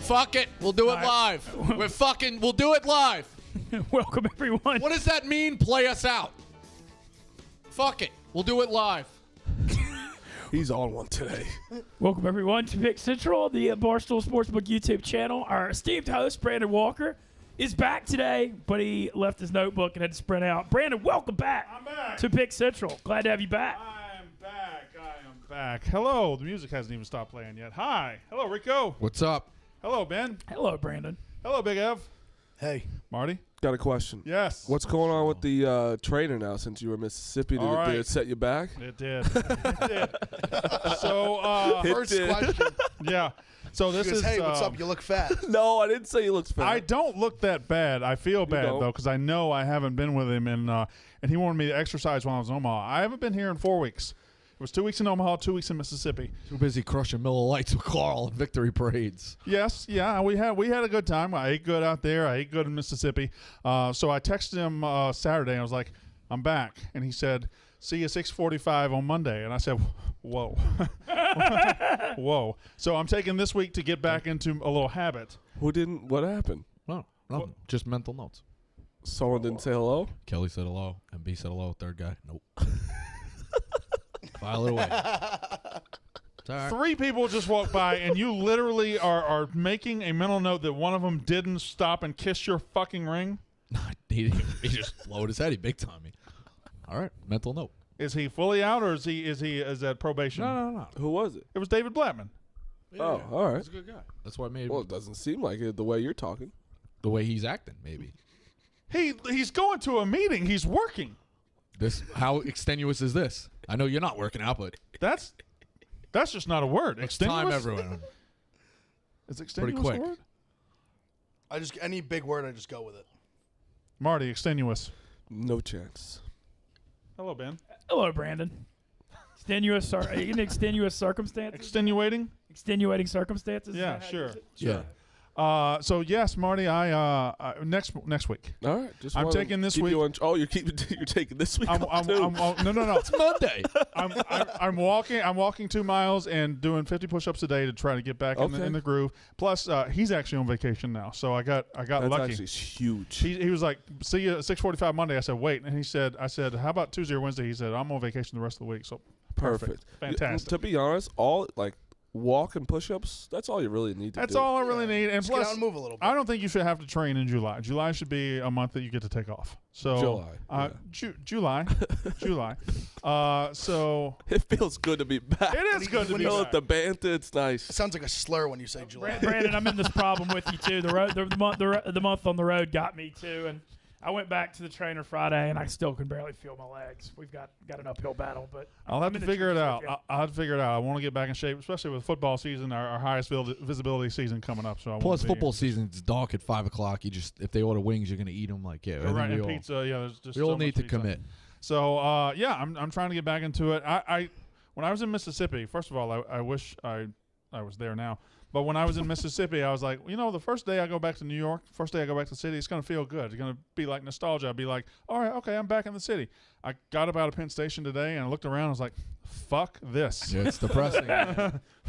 Fuck it. We'll do it live. We'll do it live. Welcome, everyone. What does that mean, play us out? Fuck it. We'll do it live. He's on one today. Welcome, everyone, to Pick Central, the Barstool Sportsbook YouTube channel. Our esteemed host, Brandon Walker, is back today, but he left his notebook and had to sprint out. Brandon, welcome back. I'm back. To Pick Central. Glad to have you back. I am back. Hello. The music hasn't even stopped playing yet. Hi. Hello, Rico. What's up? Hello, Ben. Hello, Brandon. Hello, Big Ev. Hey, Marty. got a question. Yes. What's going on with the trainer now since you were in Mississippi? Did it set you back? It did. It did. So, First question. yeah. So this is. Hey, what's up? You look fat. No, I didn't say you looked fat. I don't look that bad. I feel bad don't. though because I know I haven't been with him, and he wanted me to exercise while I was in Omaha. I haven't been here in 4 weeks. It was 2 weeks in Omaha, 2 weeks in Mississippi. Too busy crushing Miller Lights with Carl and victory parades. Yes, yeah, we had a good time. I ate good out there. I ate good in Mississippi. So I texted him Saturday. And I was like, "I'm back," and he said, "See you 6:45 on Monday." And I said, "Whoa, whoa." So I'm taking this week to get back into a little habit. What happened? No, nothing. Just mental notes. Someone didn't say hello? Kelly said hello. MB said hello. Third guy. Nope. File it away. It's all right. 3 people just walked by, and you literally are making a mental note that one of them didn't stop and kiss your fucking ring. he just lowered his head. He big time me. All right. Mental note. Is he fully out, or is that probation? No. Who was it? It was David Blattman. Yeah, Oh, all right. He's a good guy. That's what made Well, it doesn't seem like it the way you're talking. the way he's acting, maybe. He's going to a meeting. He's working. How extenuous is this? I know you're not working out, but That's just not a word. Extenuous? time everyone. Is extenuous quick. a word? Any big word, I just go with it. Marty, extenuous. No chance. Hello, Ben. Hello, Brandon. Extenuous circumstances? Extenuating? Extenuating circumstances? Is Yeah, that how you sure. use it? Yeah. So yes, Marty, I next week. All right. Just I'm wanted taking to this keep week. you on- you're taking this week I'm off too. no. It's Monday. I'm walking 2 miles and doing 50 push-ups a day to try to get back in the groove. Plus, he's actually on vacation now, so I got That's lucky. actually huge. He was like, "See you at 6:45 Monday." I said, "Wait," and I said, "How about Tuesday or Wednesday?" He said, "I'm on vacation the rest of the week." So Perfect. fantastic. To be honest, walk and push-ups, that's all you really need to do. That's all I really need. And Just plus, get out and move a little bit. I don't think you should have to train in July. July should be a month that you get to take off. So July, July. So It feels good to be back. it is good to when be you Feel back. it, the banter, it's It nice. sounds like a slur when you say July. Brandon, I'm in this problem with you too. The month on the road got me too, and I went back to the trainer Friday, and I still can barely feel my legs. We've got an uphill battle, but I'll have I'm to in the figure it trenches out. with you. I'll have to figure it out. I want to get back in shape, especially with football season, our highest visibility season coming up. So I Plus, wanna be- football season's dark at 5 o'clock. If they order wings, you're gonna eat them. Like, yeah, I think right, we and all, pizza. Yeah, there's just we all so need much to pizza. commit. So I'm trying to get back into it. I when I was in Mississippi, first of all, I wish I was there now. But when I was in Mississippi, I was like, the first day I go back to New York, first day I go back to the city, it's going to feel good. It's going to be like nostalgia. I'd be like, all right, okay, I'm back in the city. I got up out of Penn Station today, and I looked around. I was like, fuck this. Yeah, it's depressing.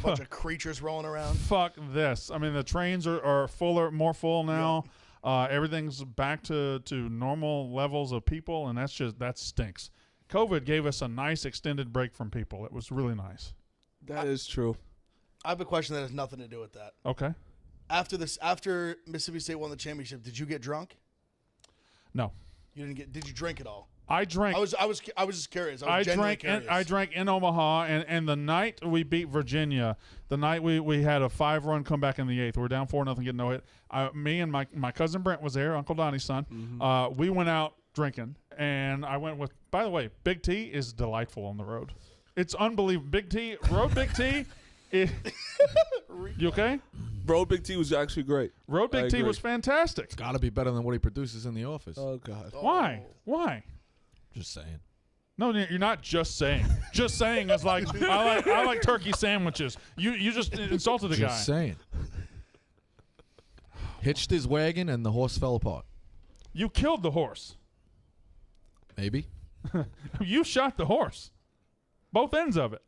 Bunch of creatures rolling around. Fuck this. I mean, the trains are more full now. Everything's back to normal levels of people, and that stinks. COVID gave us a nice extended break from people. It was really nice. That is true. I have a question that has nothing to do with that. Okay. After Mississippi State won the championship, did you get drunk? No. You didn't get. Did you drink at all? I drank. I was just curious. I was genuinely curious. I drank in Omaha, and the night we beat Virginia, the night we had a 5-run comeback in the 8th. We were down 4-0, getting no hit. Me and my cousin Brent was there, Uncle Donnie's son. Mm-hmm. We went out drinking, and I went with. By the way, Big T is delightful on the road. It's unbelievable. Big T. You okay? Road Big T was actually great. Road Big T agree. was fantastic. It's got to be better than what he produces in the office. Oh, God. Why? Just saying. No, you're not just saying. Just saying is like I like turkey sandwiches. You just insulted the guy. Just saying. Hitched his wagon and the horse fell apart. You killed the horse. Maybe. You shot the horse. Both ends of it.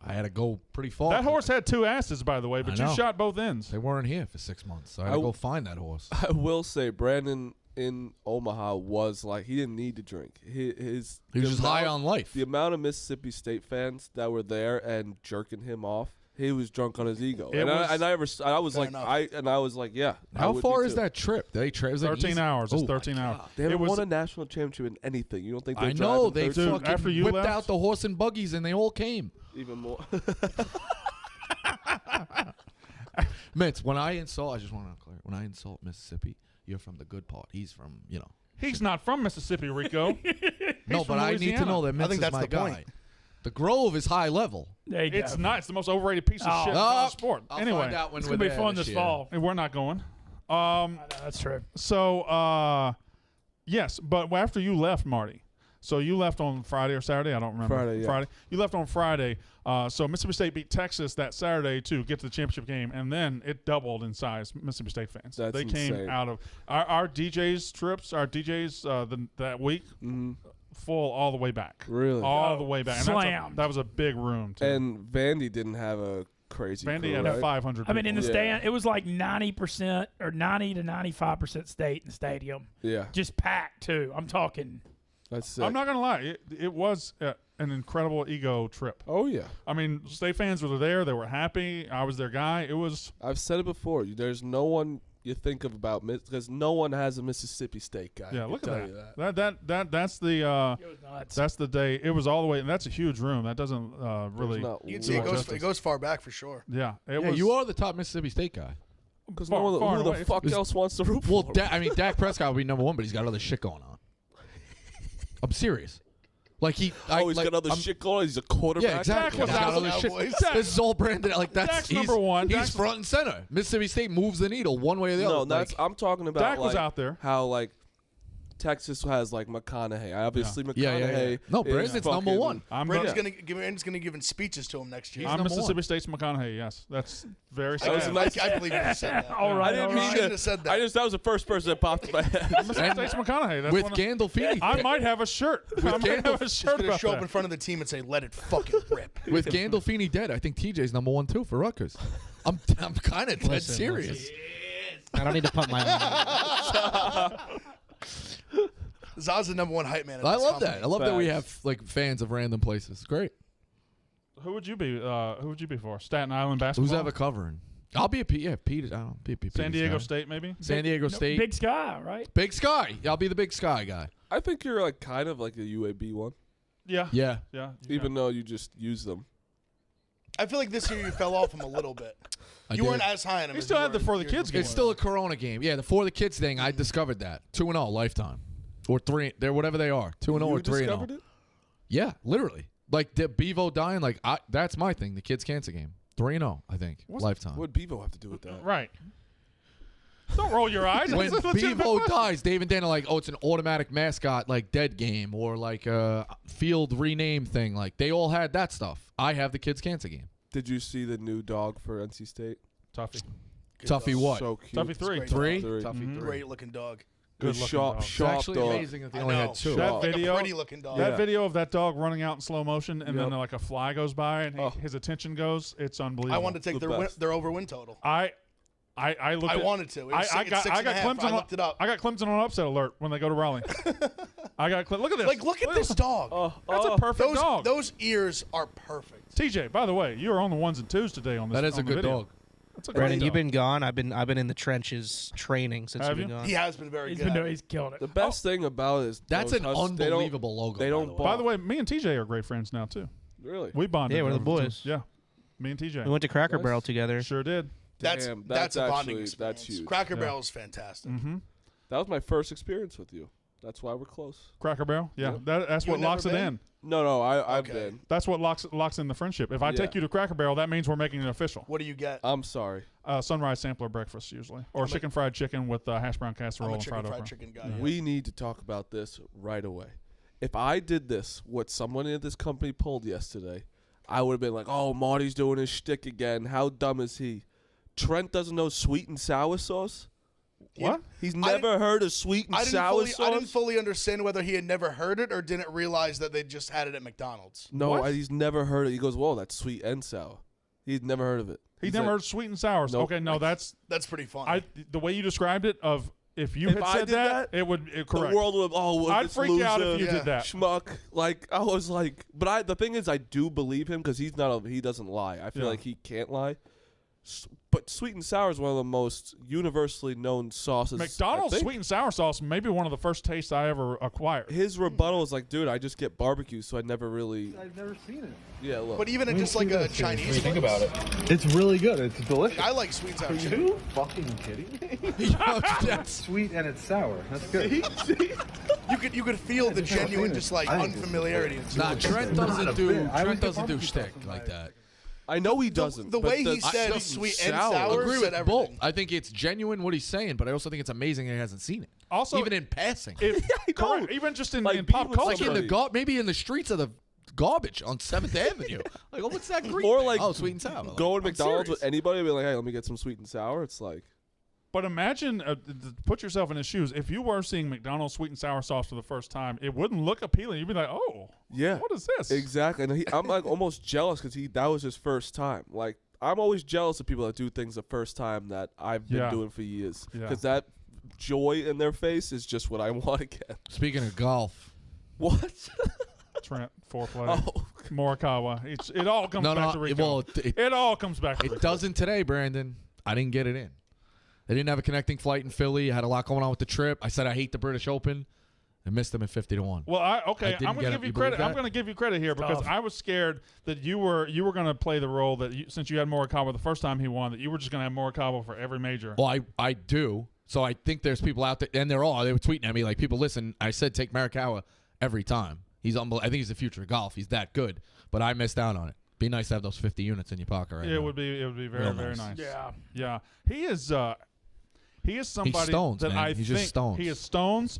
I had to go pretty far. That horse had 2 asses, by the way, but I you know. shot both ends. They weren't here for 6 months, so I had to go find that horse. I will say, Brandon in Omaha was like, he didn't need to drink. He was just high on life. The amount of Mississippi State fans that were there and jerking him off, he was drunk on his ego. I was like, yeah. How far is that trip? They 13 hours. It's 13 hours. They haven't won a national championship in anything. You don't think they're I know. They driving fucking after you whipped left? out the horse and buggies, and they all came. even more? Mitz, when I insult, I just want to clear. When I insult Mississippi, you're from the good part. He's from, He's not from Mississippi, Rico. No, but I need to know that Mitz I think is that's my the guy. point. The Grove is high level. There you go. It's not. It's the most overrated piece of shit in the sport. I'll Anyway, find out when It's we're going to be there fun this year. fall. we're not going. I know, that's true. So, yes, but after you left, Marty, so you left on Friday or Saturday? I don't remember. Friday, yeah. Friday. You left on Friday. So Mississippi State beat Texas that Saturday to get to the championship game, and then it doubled in size. Mississippi State fans. That's they came insane. out of our DJs trips. Our DJs that week. Full all the way back. Really? All the way back. And Slammed. that was a big room, too. And Vandy didn't have a crazy Vandy crew, had right? 500 people. I mean, in the Yeah. stand, it was like 90% or 90 to 95% state in the stadium. Yeah, Just packed, too. I'm talking. that's sick. I'm not going to lie. It was an incredible ego trip. Oh, yeah. I mean, State fans were there. They were happy. I was their guy. It was I've said it before. There's no one you think of about because no one has a Mississippi State guy. yeah. I Look can at tell you that. That's the It was nuts. that's the day. It was all the way, and that's a huge room. That doesn't really. not You can one. see Justice. it goes far back for sure. Yeah, it Yeah, was. you are the top Mississippi State guy. Because far- who far the away. fuck else wants to root for Well, him? Dak Prescott would be number one, but he's got other shit going on. I'm serious. Like he's He's got other shit going on. He's a quarterback. Yeah, exactly. Dak was He's got out other of shit. Cowboys. This is all branded. Like Dak's he's number one. He's Dak's- front and center. Mississippi State moves the needle one way or the No, other. that's I'm talking about. Dak was like, out there. How like Texas has like McConaughey. Obviously, Yeah. McConaughey. No, is Brandon's number fucking- one. Brandon's gonna be giving speeches to him next year. I'm number Mississippi one. State's McConaughey. Yes, that's very That was sad. a nice- I believe you said that. all right, I didn't all mean right. shouldn't have said that. that was the first person that popped in my head. Mississippi State's McConaughey. That's with one of- Gandolfini. I might have a shirt. I might have a shirt He's gonna about show up that. in front of the team and say, "Let it fucking rip." With Gandolfini dead, I think TJ's number one too for Rutgers. I'm kind of dead serious. I don't need to pump my own. Zaz the number one hype man. At I this love company. that. I love that we have Facts. like fans of random places. Great. Who would you be? Who would you be for? Staten Island basketball. Who's ever covering? I'll be a Pete. Yeah, Pete. I don't be a Pete. San Diego guy. State, maybe. San Diego State. Big Sky, right? Big Sky. I'll be the Big Sky guy. I think you're like kind of like a UAB one, Yeah. Yeah. Yeah. even though you just use them. I feel like this year you fell off him a little bit. You did. weren't as high on him. He as still you had the were For the years Kids before. It's still a Corona game. Yeah, the For the Kids thing. I discovered that 2-0 lifetime, or 3. They're whatever they are. 2-0 or You 3-0. discovered it? Yeah, literally. Like the Bevo dying. Like that's my thing. The Kids Cancer game. 3-0. I think lifetime. What would Bevo have to do with that? Right. Don't roll your eyes. When That's a legitimate Bevo question. dies, Dave and Dan are like, oh, it's an automatic mascot, like dead game, or like a field rename thing. Like they all had that stuff. I have the Kids Cancer game. Did you see the new dog for NC State? Tuffy. Good Tuffy dog. what? So cute. Tuffy 3. Great Three? Three. Tuffy 3. Great looking dog. Good Good looking sharp, dog. It's sharp actually dog. amazing that they I only know. had 2. That Like Like video- a pretty looking dog. That Yeah. video of that dog running out in slow motion, and Yep. then like a fly goes by, and Oh. his attention goes. It's unbelievable. I wanted to take The their best. their over win total. I looked. I at, wanted to. It was I it's got 6.5. Clemson. I looked it up. I got Clemson on upset alert when they go to Raleigh. I got look at this. Like, look at this dog. That's a perfect Those dog. those ears are perfect. TJ, by the way, you are on the 1s and 2s today on this. That is a on the good video. dog. That's a great Brandon, dog. you've been gone. I've been in the trenches training since Have you've you? been gone. He has been very He's good. been at doing. it. He's killing it. The best thing about it is That's those an Huskies, they don't- unbelievable logo. They don't. by ball. By the way, me and TJ are great friends now too. Really? We bonded. Yeah, we're the over boys. Yeah, me and TJ. We went to Cracker Nice. Barrel together. Sure did. That's Damn, that's a bonding actually- experience. that's huge. Cracker Yeah. Barrel is fantastic. Mm-hmm. That was my first experience with you. That's why we're close. Cracker Barrel. Yeah, Yeah. that's You what never locks it been? in. No, I've Okay. been. That's what locks in the friendship. If I take Yeah. you to Cracker Barrel, that means we're making it official. What do you get? I'm sorry. Sunrise sampler breakfast usually, or chicken fried chicken with hash brown casserole I'm a and chicken fried fried okra. chicken guy. Yeah. yeah. We need to talk about this right away. If I did this, what someone in this company pulled yesterday, I would have been like, oh, Marty's doing his shtick again. How dumb is he? Trent doesn't know sweet and sour sauce? What? He's never heard of sweet and sour sauce? I didn't fully understand whether he had never heard it or didn't realize that they just had it at McDonald's. No, he's never heard it. He goes, whoa, that's sweet and sour. He's never heard of it. He's never heard sweet and sour. Nope. Okay, no, that's pretty funny. The way you described it, if you had said that, it would correct. The world would, I'd freak out if you did that. Schmuck. Like, I was like, but the thing is, I do believe him because he doesn't lie. I feel like he can't lie. But sweet and sour is one of the most universally known sauces. McDonald's sweet and sour sauce may be one of the first tastes I ever acquired. His rebuttal is like, dude, I just get barbecue, so I've never seen it. Yeah, look. But even in just like a Chinese think about it. It's really good. It's delicious. I like sweet and sour. Are you fucking kidding me? It's sweet and it's sour. That's good. You could feel the genuine just like unfamiliarity. Nah, Trent doesn't do shtick like that. I know he doesn't. The way he said sweet and sour. I agree with everything. both. I think it's genuine what he's saying, but I also think it's amazing that he hasn't seen it. Also, even in passing. Correct. Even just in pop culture. Like in the maybe in the streets of the garbage on 7th Avenue. Like, oh, what's that green? Or like, sweet and sour. Going to McDonald's with anybody and be like, hey, let me get some sweet and sour. It's like. But imagine, put yourself in his shoes. If you were seeing McDonald's sweet and sour sauce for the first time, it wouldn't look appealing. You'd be like, oh, yeah, what is this? Exactly. And I'm like almost jealous because that was his first time. Like, I'm always jealous of people that do things the first time that I've been doing for years. Because that joy in their face is just what I want to get. Speaking of golf. What? Trent, foreplay. Morikawa. It all comes back to Rico. Well, it all comes back to Rico. It doesn't today, Brandon. I didn't get it in. They didn't have a connecting flight in Philly. I had a lot going on with the trip. I said I hate the British Open. I missed them at 50-1. Well, I'm going to give you credit. I'm going to give you credit here because I was scared that you were going to play the role that since you had Morikawa the first time he won, that you were just going to have Morikawa for every major. Well, I do. So I think there's people out there, and they were tweeting at me like, people, listen, I said take Morikawa every time. He's unbelievable. I think he's the future of golf. He's that good. But I missed out on it. Be nice to have those 50 units in your pocket right now. It would be very, very nice. Yeah. He is somebody stones, that man. I He's think just stones. He is stones.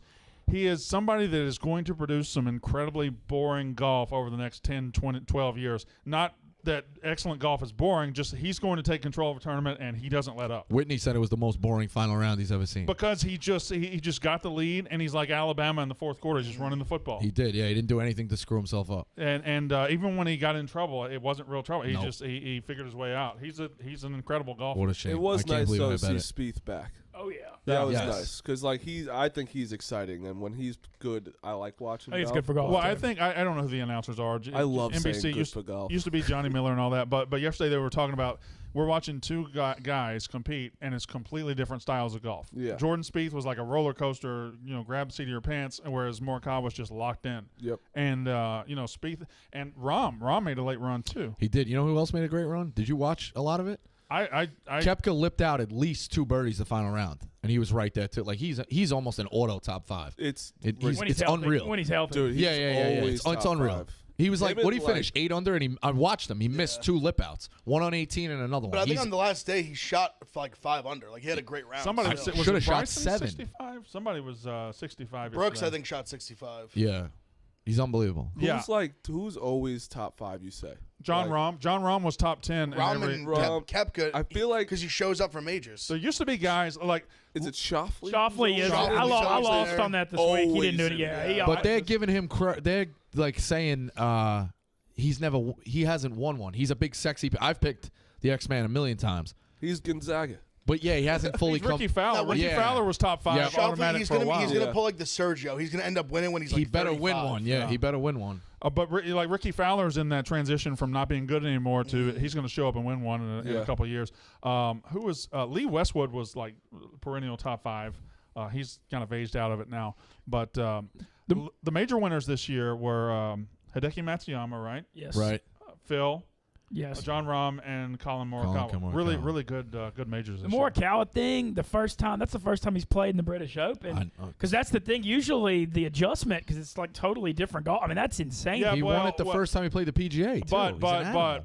He is somebody that is going to produce some incredibly boring golf over the next 10, 20, 12 years. Not that excellent golf is boring, just he's going to take control of a tournament and he doesn't let up. Whitney said it was the most boring final round he's ever seen. Because he just got the lead and he's like Alabama in the fourth quarter, just running the football. He did, yeah. He didn't do anything to screw himself up. And even when he got in trouble, it wasn't real trouble. He figured his way out. He's an incredible golfer. What a shame. It was I can't nice believe though I to bet see it. Spieth back. Oh yeah. That was nice because I think he's exciting, and when he's good, I like watching. I think it's good for golf. Well, I think I don't know who the announcers are. I love NBC saying good for golf. Used to be Johnny Miller and all that, but yesterday they were talking about we're watching two guys compete, and it's completely different styles of golf. Yeah. Jordan Spieth was like a roller coaster, grab the seat of your pants, whereas Morikawa was just locked in. Yep. And Spieth and Rahm made a late run too. He did. You know who else made a great run? Did you watch a lot of it? I Koepka lipped out at least 2 birdies the final round, and he was right there too. Like he's almost an auto top 5. It's unreal. When he's healthy. Dude, Yeah. It's unreal. 5. He was like, what did he finish? 8 under, and I watched him. He missed 2 lip outs, one on 18 and another one. But I think on the last day he shot like 5 under. Like he had a great round. Somebody still. was should have it shot Bryson 7. 65. Somebody was 65. Brooks, yesterday. I think, shot 65. Yeah, he's unbelievable. Who's always top 5? You say John Rahm. John Rahm was top 10. Rahm and Koepka. I feel like because he shows up for majors. There used to be guys like. Is it Shoffley? Shoffley is. I lost on that this week. He didn't do it yet. But they're giving him. They're like saying he hasn't won one. He's a big sexy. I've picked the X-Man a million times. He's Gonzaga. But yeah, he hasn't fully come. Ricky Fowler. Ricky Fowler was top 5 automatic he's for a while. He's gonna pull like the Sergio. He's gonna end up winning when he's like. He better 35. win one. Yeah, he better win one. But like Ricky Fowler's in that transition from not being good anymore to he's going to show up and win one in a couple of years. Who was Lee Westwood was like perennial top 5. He's kind of aged out of it now. But the major winners this year were Hideki Matsuyama, right? Yes. Right. Phil. Yes. John Rahm and Colin Morikawa. Really good majors this year. The Morikawa thing, that's the first time he's played in the British Open. Because that's the thing. Usually the adjustment, because it's like totally different golf. I mean, that's insane. Yeah, he won it the first time he played the PGA, too.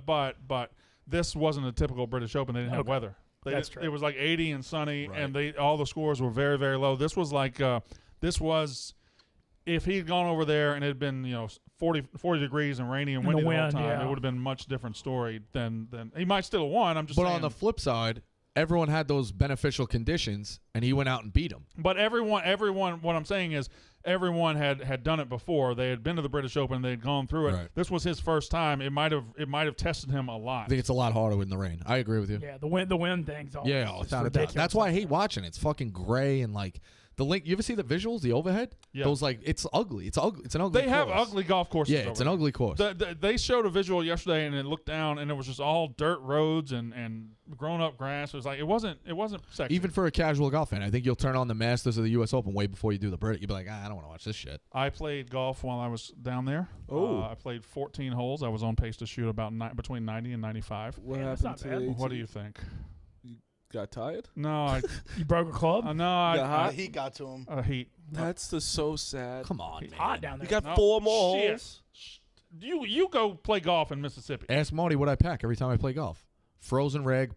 But this wasn't a typical British Open. They didn't have weather. That's true. It was like 80 and sunny, and all the scores were very, very low. This was like if he had gone over there and it had been 40 degrees and rainy and windy the whole time, it would have been a much different story than he might still have won. I'm just saying. On the flip side, everyone had those beneficial conditions, and he went out and beat them. But everyone. What I'm saying is, everyone had done it before. They had been to the British Open. They had gone through it. Right. This was his first time. It might have tested him a lot. I think it's a lot harder in the rain. I agree with you. Yeah, the wind thing's all. Yeah, without a doubt. That's why I hate watching it. It's fucking gray and like the link. You ever see the visuals, the overhead? Yeah. Those like it's ugly. It's ugly. It's an ugly. They have course. ugly golf courses. Yeah, it's an ugly course. They showed a visual yesterday, and it looked down, and it was just all dirt roads and grown up grass. It was like it wasn't sexy. Even for a casual golf fan, I think you'll turn on the Masters of the U.S. Open way before you do the Brit. You'll be like, I don't want to watch this shit. I played golf while I was down there. Oh. I played 14 holes. I was on pace to shoot about between 90 and 95. What Yeah, that's happened not to bad. the What do you think? Got tired? No, You broke a club? I Got hot? He got to him. heat. That's so sad. Come on, It's man. hot down there. You got No. 4 more Shit. holes. You go play golf in Mississippi. Ask Marty what I pack every time I play golf. Frozen rag,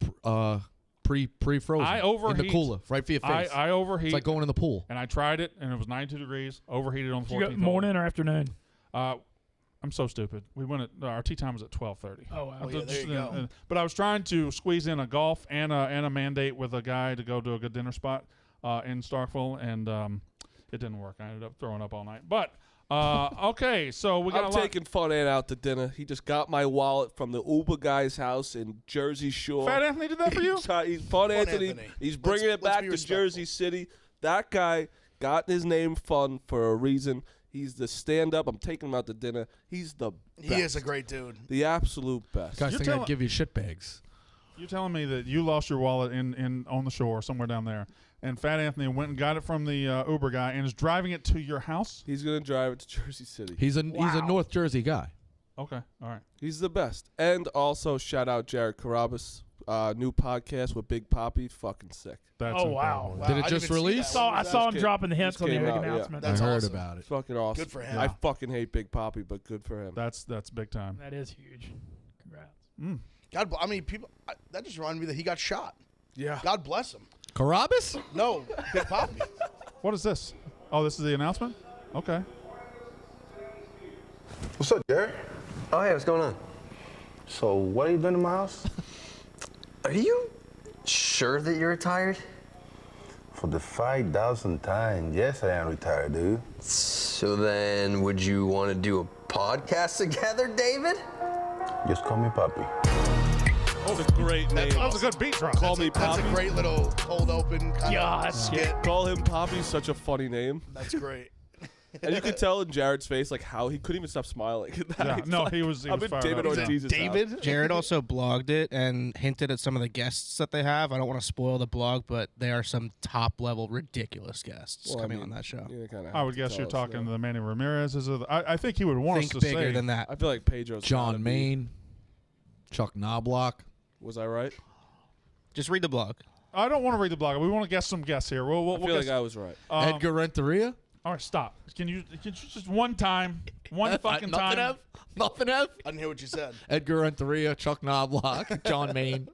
pre-frozen. I overheat. in the cooler, right for your face. I overheat. It's like going in the pool. And I tried it, and it was 92 degrees. Overheated on the Did you 14th go hole. morning or afternoon? I'm so stupid. We went at our tee time was at 12:30. Oh, wow. Oh, yeah, there you go. But I was trying to squeeze in a golf and a mandate with a guy to go to a good dinner spot in Starkville, and it didn't work. I ended up throwing up all night. But okay, so we got I'm taking Fun Ant out to dinner. He just got my wallet from the Uber guy's house in Jersey Shore. Fat Anthony did that for you? Fun Anthony. He's bringing it let's back be to respectful. Jersey City. That guy got his name Fun for a reason. He's the stand-up. I'm taking him out to dinner. He's the best. He is a great dude. The absolute best. Guys, You're think I'd telling- give you shit bags. You're telling me that you lost your wallet in on the shore somewhere down there, and Fat Anthony went and got it from the Uber guy and is driving it to your house? He's going to drive it to Jersey City. He's a North Jersey guy. Okay, all right. He's the best. And also, shout out Jared Carabas. New podcast with Big Papi. Fucking sick. That's Oh, wow. incredible. Wow, Did it I just didn't even see release? that. I saw him came- dropping the hints just on the came big out, yeah. announcement. That's I heard awesome. about it. Fucking awesome. Good for him. I fucking hate Big Papi, but good for him. That's big time. That is huge. Congrats. I mean, people. That just reminded me that he got shot. Yeah. God bless him. Carabas? No, Big Papi. What is this? Oh, this is the announcement? Okay. What's up, Jared? Oh, hey, what's going on? So, what are you doing in my house? Are you sure that you're retired? For the 5,000th time, yes, I am retired, dude. So then, would you want to do a podcast together, David? Just call me Papi. Oh, it's a great name. That was a good beat drop. Call me That's a Papi. great little cold open kind God. of skit. Call him Papi. Such a funny name. That's great. And you could tell in Jared's face like how he couldn't even stop smiling. Yeah, He's no, like, he was I'm in fired David up. Ortiz's house. Jared also blogged it and hinted at some of the guests that they have. I don't want to spoil the blog, but they are some top-level ridiculous guests Well, I coming mean, on that show. you kinda I have would to guess tell you're us, talking yeah. to the Manny Ramirez. I think he would want Think us to bigger say. than that. I feel like Pedro's gotta John be- Maine, Chuck Knobloch. Was I right? Just read the blog. I don't want to read the blog. We want to guess some guests here. We'll I feel guess. like I was right. Edgar Renteria. All right, stop. Can you just one time, one fucking Nothing time? Nothing F. I didn't hear what you said. Edgar Renteria, Chuck Knobloch, John Maine.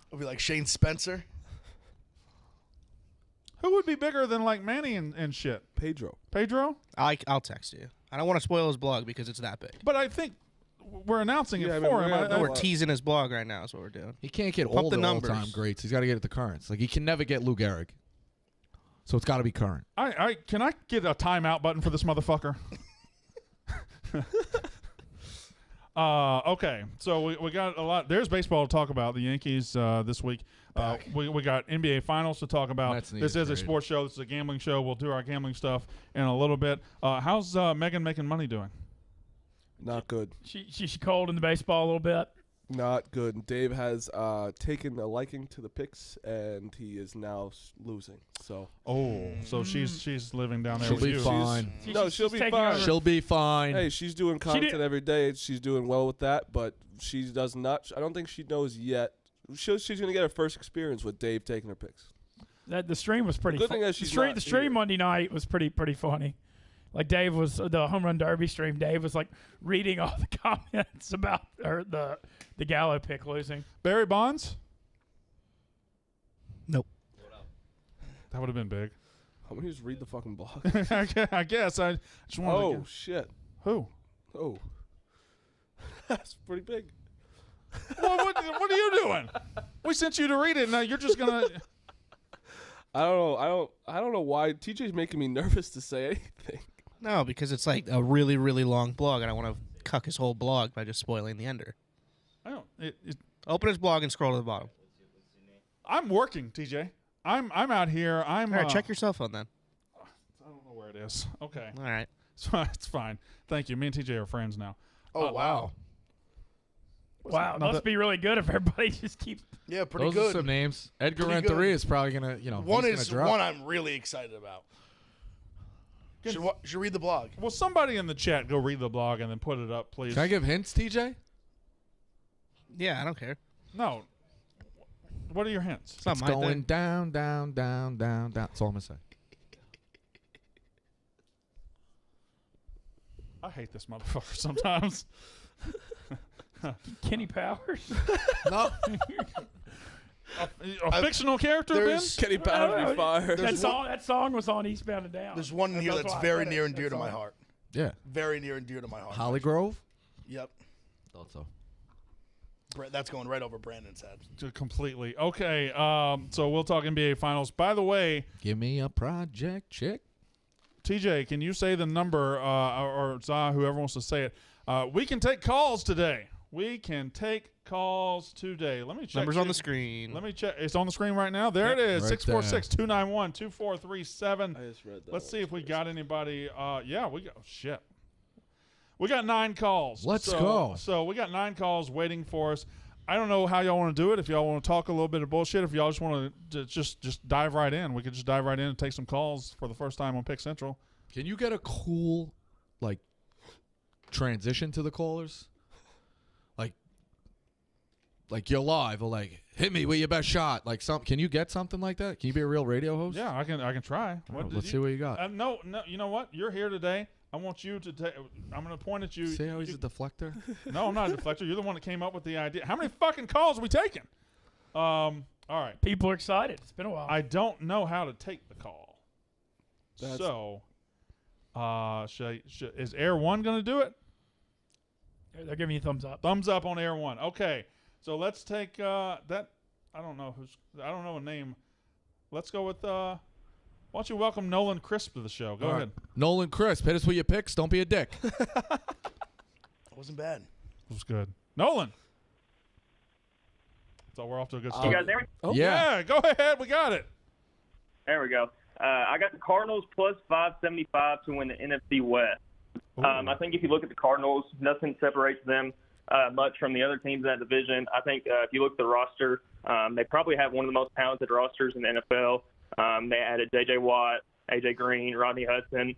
It'll be like Shane Spencer. Who would be bigger than like Manny and shit? Pedro. Pedro? I'll text you. I don't want to spoil his blog because it's that big. But I think we're announcing Yeah, I it mean, for we're him. gonna I- know We're teasing his blog right now is what we're doing. He can't get Pump all the the numbers. all-time greats. He's got to get at the currents. Like he can never get Lou Gehrig. So it's got to be current. I can I get a timeout button for this motherfucker? Okay, so we got a lot. There's baseball to talk about. The Yankees this week. We got NBA Finals to talk about. That's This is a great. sports show. This is a gambling show. We'll do our gambling stuff in a little bit. How's Megan making money doing? Not good. She's cold in the baseball a little bit. Not good. And Dave has taken a liking to the picks, and he is now losing. So So she's living down there She'll with be you. fine. no, she'll be taking fine. over. She'll be fine. Hey, she's doing content did- every day. She's doing well with that, but she does not. I don't think she knows yet. She's going to get her first experience with Dave taking her picks. The stream was pretty. Good thing that she's the not stream here. Monday night was pretty funny. Like Dave was the home run derby stream. Dave was like reading all the comments about the Gallo pick losing. Barry Bonds? Nope. That would have been big. How many just read the fucking blog? I guess I just wanted Oh to guess. shit! Who? Oh, that's pretty big. Well, what are you doing? We sent you to read it. Now you're just gonna. I don't know why TJ's making me nervous to say anything. No, because it's like a really, really long blog, and I want to cuck his whole blog by just spoiling the ender. I don't. Open his blog and scroll to the bottom. I'm working, TJ. I'm out here. All right, check your cell phone then. I don't know where it is. Okay. All right. It's fine. Thank you. Me and TJ are friends now. Oh, wow. Wow, must be really good if everybody just keeps. Yeah, pretty Those good. are some names. Edgar Pretty Renteria good. is probably gonna, one he's is gonna drop. one I'm really excited about. Should read the blog. Will somebody in the chat go read the blog and then put it up, please? Can I give hints, TJ? Yeah, I don't care. No. What are your hints? It's going down, down, down, down, down. That's all I'm gonna say. I hate this motherfucker sometimes. Kenny Powers? No. A fictional character, Ben? Kenny Powers be fired. That song was on Eastbound and Down. There's one in here that's very near and dear to my heart. Yeah. Very near and dear to my heart. Holly Grove? Yep. Thought so. That's going right over Brandon's head. Completely. Okay, so we'll talk NBA Finals. By the way, give me a project chick. TJ, can you say the number, or Zah, whoever wants to say it? We can take calls today. We can take calls today. Let me check. Numbers on the screen. Let me check. It's on the screen right now. There it is. Right 646-291-2437. I just read that. Let's see if we got anybody. Yeah, we got. Shit. We got 9 calls. Let's go. So we got 9 calls waiting for us. I don't know how y'all want to do it. If y'all want to talk a little bit of bullshit, if y'all just want to just dive right in, we could just dive right in and take some calls for the first time on Pick Central. Can you get a cool, transition to the callers? Like you're live, or hit me with your best shot. Can you get something like that? Can you be a real radio host? Yeah, I can try. Let's see what you got. No, you know what? You're here today. I want you to take. I'm going to point at you. See how he's a deflector? No, I'm not a deflector. You're the one that came up with the idea. How many fucking calls are we taking? All right. People are excited. It's been a while. I don't know how to take the call. So, is Air One going to do it? They're giving you a thumbs up. Thumbs up on Air One. Okay. So let's take that. I don't know a name. Let's go with. Why don't you welcome Nolan Crisp to the show? Go ahead. Nolan Crisp, hit us with your picks. Don't be a dick. It wasn't bad. It was good. Nolan. So we're off to a good start. You guys hear me? Oh, yeah, go ahead. We got it. There we go. I got the Cardinals plus 575 to win the NFC West. I think if you look at the Cardinals, nothing separates them much from the other teams in that division. I think if you look at the roster, they probably have one of the most talented rosters in the NFL. They added J.J. Watt, A.J. Green, Rodney Hudson.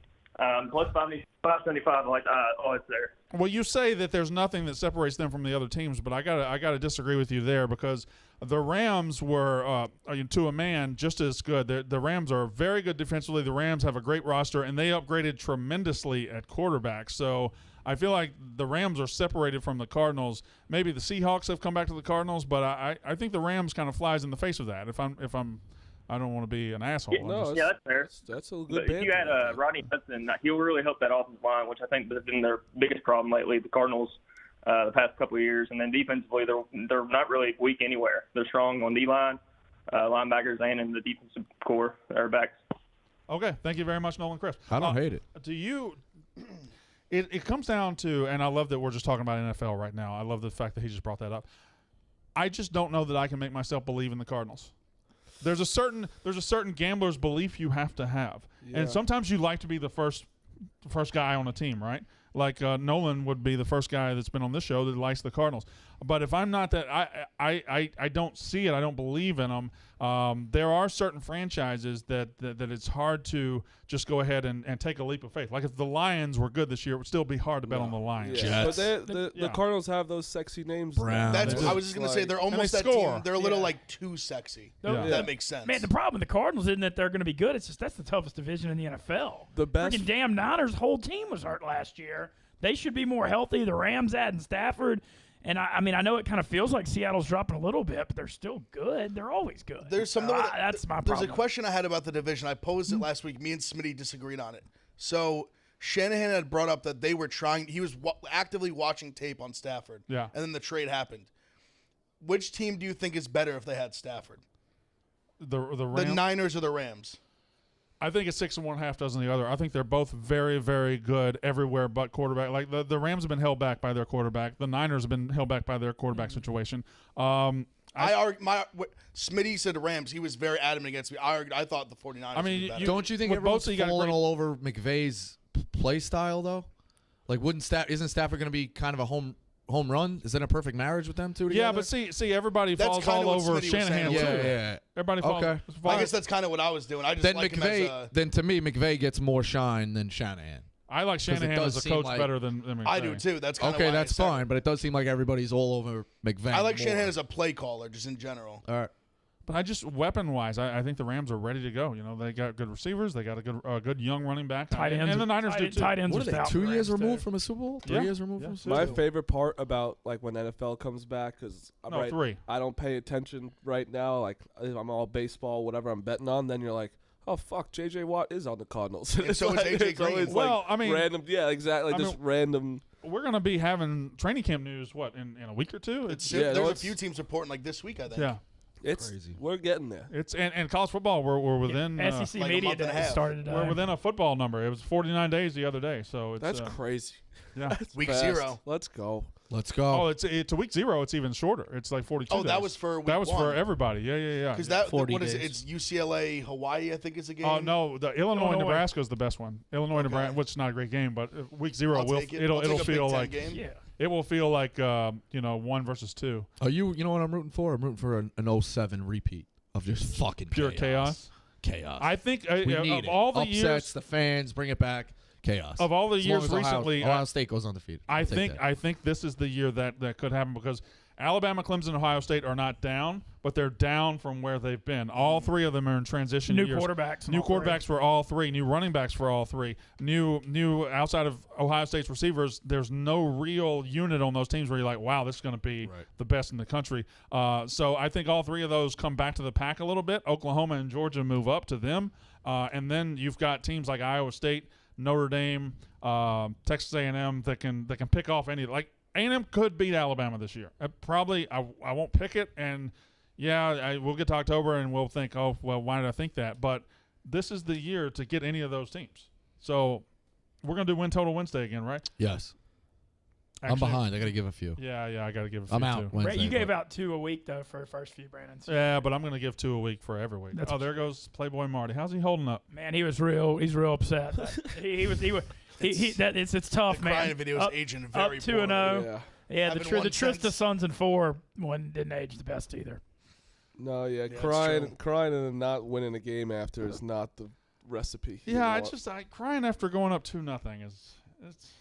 Plus 575, it's there. Well, you say that there's nothing that separates them from the other teams, but I gotta disagree with you there, because the Rams were, to a man, just as good. The Rams are very good defensively. The Rams have a great roster, and they upgraded tremendously at quarterback. So I feel like the Rams are separated from the Cardinals. Maybe the Seahawks have come back to the Cardinals, but I think the Rams kind of flies in the face of that. I don't want to be an asshole. Yeah, that's fair. That's a good But band. if you had Rodney Hudson, he'll really help that offensive line, which I think has been their biggest problem lately, the Cardinals, the past couple of years. And then defensively, they're not really weak anywhere. They're strong on D-line, linebackers, and in the defensive core, or backs. Okay, thank you very much, Nolan Crisp. I don't hate it. Do you – it comes down to – and I love that we're just talking about NFL right now. I love the fact that he just brought that up. I just don't know that I can make myself believe in the Cardinals. There's a certain gambler's belief you have to have, and sometimes you like to be the first guy on a team, right? Like Nolan would be the first guy that's been on this show that likes the Cardinals. But if I'm not that, I don't see it. I don't believe in them. There are certain franchises that it's hard to just go ahead and take a leap of faith. Like if the Lions were good this year, it would still be hard to bet on the Lions. Yeah. But the Cardinals have those sexy names. Browns. I was just going to say, they're almost that team. They're a little too sexy. Yeah. That makes sense. Man, the problem with the Cardinals isn't that they're going to be good. It's just that's the toughest division in the NFL. The best. Freaking damn Niners' whole team was hurt last year. They should be more healthy. The Rams adding Stafford. And, I mean, I know it kind of feels like Seattle's dropping a little bit, but they're still good. They're always good. There's something that's my problem. There's a question I had about the division. I posed it last week. Me and Smitty disagreed on it. So Shanahan had brought up that they were trying – he was actively watching tape on Stafford. Yeah. And then the trade happened. Which team do you think is better if they had Stafford? The The Rams. Niners or the Rams? I think it's 6 and 1/2 dozen the other. I think they're both very, very good everywhere but quarterback. Like the Rams have been held back by their quarterback. The Niners have been held back by their quarterback situation. Smitty said the Rams. He was very adamant against me. I thought the 49ers. I mean, don't you think everyone's falling all over McVay's play style though? Like, isn't Stafford going to be kind of a home run? Is that a perfect marriage with them two together? Yeah, but see, everybody falls all over Shanahan too. Yeah. Everybody falls. Okay. I guess that's kind of what I was doing. I just like him as a, then to me, McVay gets more shine than Shanahan. I like Shanahan as a coach better than McVay. I do too. That's kind of okay. That's fine, but it does seem like everybody's all over McVay. I like Shanahan as a play caller, just in general. All right. But I just weapon-wise, I think the Rams are ready to go. You know, they got good receivers, they got a good young running back, tight ends, and the Niners do too. Tight ends what are they? 2 years removed from a Super Bowl? 3 years removed from a Super Bowl? My favorite part about like when NFL comes back because I don't pay attention right now. Like I'm all baseball, whatever I'm betting on. Then you're like, oh fuck, J.J. Watt is on the Cardinals. And so is A.J. Green. Well, I mean, random. Yeah, exactly. Just random. We're gonna be having training camp news in a week or two. There's a few teams reporting like this week. I think. Yeah. It's crazy. We're getting there. It's and college football. We're within SEC media day started today. We're within a football number. It was 49 days the other day, so it's that's crazy. Yeah, that's week fast. 0. Let's go. Oh, it's to week 0. It's even shorter. It's like 42. Oh, days. that was for week that was 1. for everybody. Yeah. Because what is it? It's UCLA Hawaii. I think is a game. Oh no, the Illinois Nebraska is the best one. Nebraska, which is not a great game, but week 0 it'll feel like it will feel like 1 versus 2. Oh, you know what I'm rooting for? I'm rooting for an 07 repeat of just fucking pure chaos. I think we need of all the upsets, years, the fans bring it back. Chaos. Of all the as years long as recently, Ohio State goes undefeated. I think this is the year that could happen because Alabama, Clemson, Ohio State are not down, but they're down from where they've been. All 3 of them are in transition years. New quarterbacks for all 3. New running backs for all 3. New outside of Ohio State's receivers, there's no real unit on those teams where you're like, wow, this is going to be the best in the country. So I think all 3 of those come back to the pack a little bit. Oklahoma and Georgia move up to them. And then you've got teams like Iowa State, Notre Dame, Texas A&M that can pick off any. Like A&M could beat Alabama this year. I won't pick it, and we'll get to October and we'll think, oh well, why did I think that? But this is the year to get any of those teams. So we're gonna do win total Wednesday again, right? Yes. Actually, I'm behind. I got to give a few. Yeah, I got to give a few. I'm out too. Wednesday, you gave out 2 a week though for the first few, Brandon. So. Yeah, but I'm going to give 2 a week for every week. There goes Playboy Marty. How's he holding up? Man, he's real upset. It's tough, man. Crying video is aging very up 2-0. Yeah, the Trista Sons and 4 one didn't age the best either. No, crying and not winning a game after is not the recipe. Yeah, crying after going up 2-0 is it's.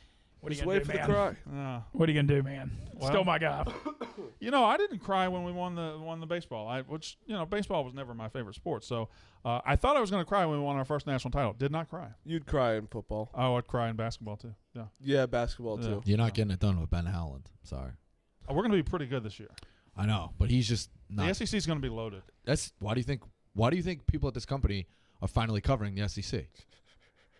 What are you Just gonna wait do, for man? the cry. What are you gonna do, man? Still my guy. I didn't cry when we won the baseball. Baseball was never my favorite sport. So I thought I was going to cry when we won our first national title. Did not cry. You'd cry in football. Oh, I'd cry in basketball too. Yeah. Yeah, basketball too. You're not getting it done with Ben Howland. Sorry. We're going to be pretty good this year. I know, but he's just not. The SEC is going to be loaded. Why do you think people at this company are finally covering the SEC?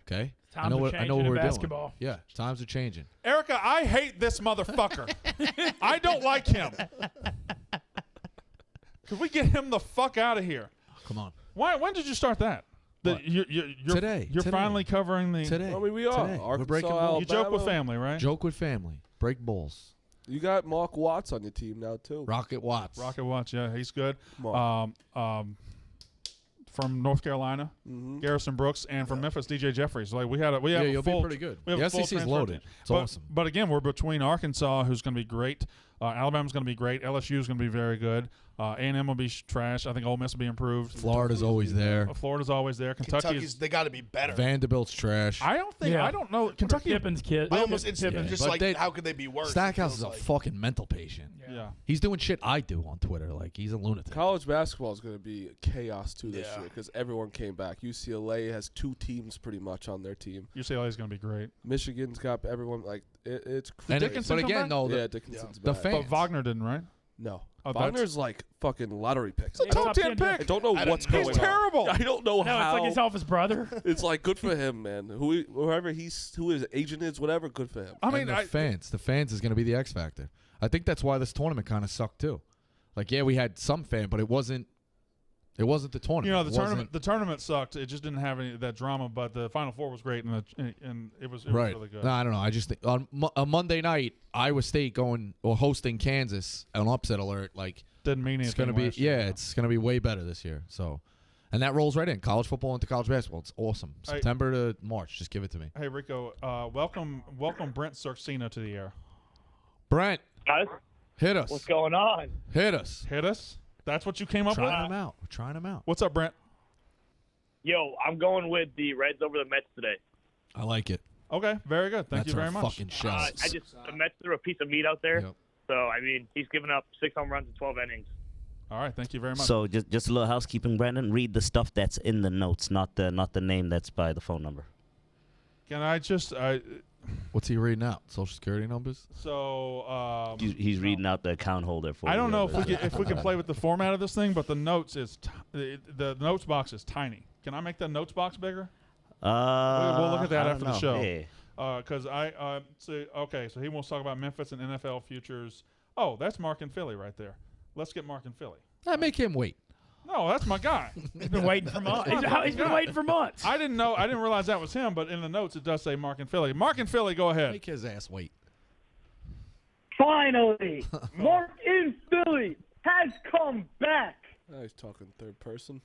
Okay. I know what we're basketball. doing. Yeah, times are changing. Erica, I hate this motherfucker. I don't like him. Could we get him the fuck out of here? Come on. When did you start that? Today. You're finally covering the. Today. I mean, we are. Today. Arkansas, We're breaking Alabama. You joke with family, right? Joke with family. Break bulls. You got Mark Watts on your team now too. Rocket Watts. Yeah, he's good. From North Carolina, Garrison Brooks, and from Memphis, DJ Jeffries. Like we have you'll be pretty good. The SEC's loaded. It's awesome. But again, we're between Arkansas, who's going to be great. Alabama's going to be great. LSU's going to be very good. A&M will be trash. I think Ole Miss will be improved. Florida's always there. Florida's always there. Kentucky's they got to be better. Vanderbilt's trash. I don't know. Kentucky Pippin's kid. It's just like how could they be worse? Stackhouse is a fucking mental patient. Yeah. He's doing shit I do on Twitter. Like he's a lunatic. College basketball is going to be chaos too this year because everyone came back. UCLA has 2 teams pretty much on their team. UCLA is going to be great. Michigan's got everyone like it's crazy. Dickinson but again, though, Dickinson's the back. fans. But Wagner didn't, right? No. Oh, Wagner's like fucking lottery picks. A top 10 pick. I don't know what's going on. He's terrible. I don't know how. It's like he's off his brother. It's like good for him, man. Who his agent is, whatever, good for him. I mean, the fans is going to be the X factor. I think that's why this tournament kind of sucked too. Like, yeah, we had some fan, but it wasn't the tournament. You know, the tournament sucked. It just didn't have any of that drama, but the Final Four was great, and it was really good. No, I don't know. I just think on a Monday night, Iowa State hosting Kansas, an upset alert. Like, didn't mean anything. It's gonna be it's gonna be way better this year. So, and that rolls right in college football into college basketball. It's awesome. September to March, just give it to me. Hey Rico, welcome Brent Circina to the air. Brent, guys, hit us. What's going on? Hit us. That's what you came up with? We're trying them out. What's up, Brent? Yo, I'm going with the Reds over the Mets today. I like it. Okay, very good. Thank you very much. Fucking show. The Mets threw a piece of meat out there. Yep. So, I mean, he's given up 6 home runs in 12 innings. All right, thank you very much. So, just a little housekeeping, Brandon. Read the stuff that's in the notes, not the name that's by the phone number. Can I just what's he reading out? Social Security numbers? So he's reading out the account holder for. I don't know if we can play with the format of this thing, but the notes is the notes box is tiny. Can I make the notes box bigger? We'll look at that after the show. Because so he wants to talk about Memphis and NFL futures. Oh, that's Mark and Philly right there. Let's get Mark and Philly. I make him wait. No, that's my guy. He's been waiting for months. He's been waiting for months. I didn't realize that was him, but in the notes it does say Mark and Philly. Mark and Philly, go ahead. Make his ass wait. Finally, Mark in Philly has come back. Oh, he's talking third person.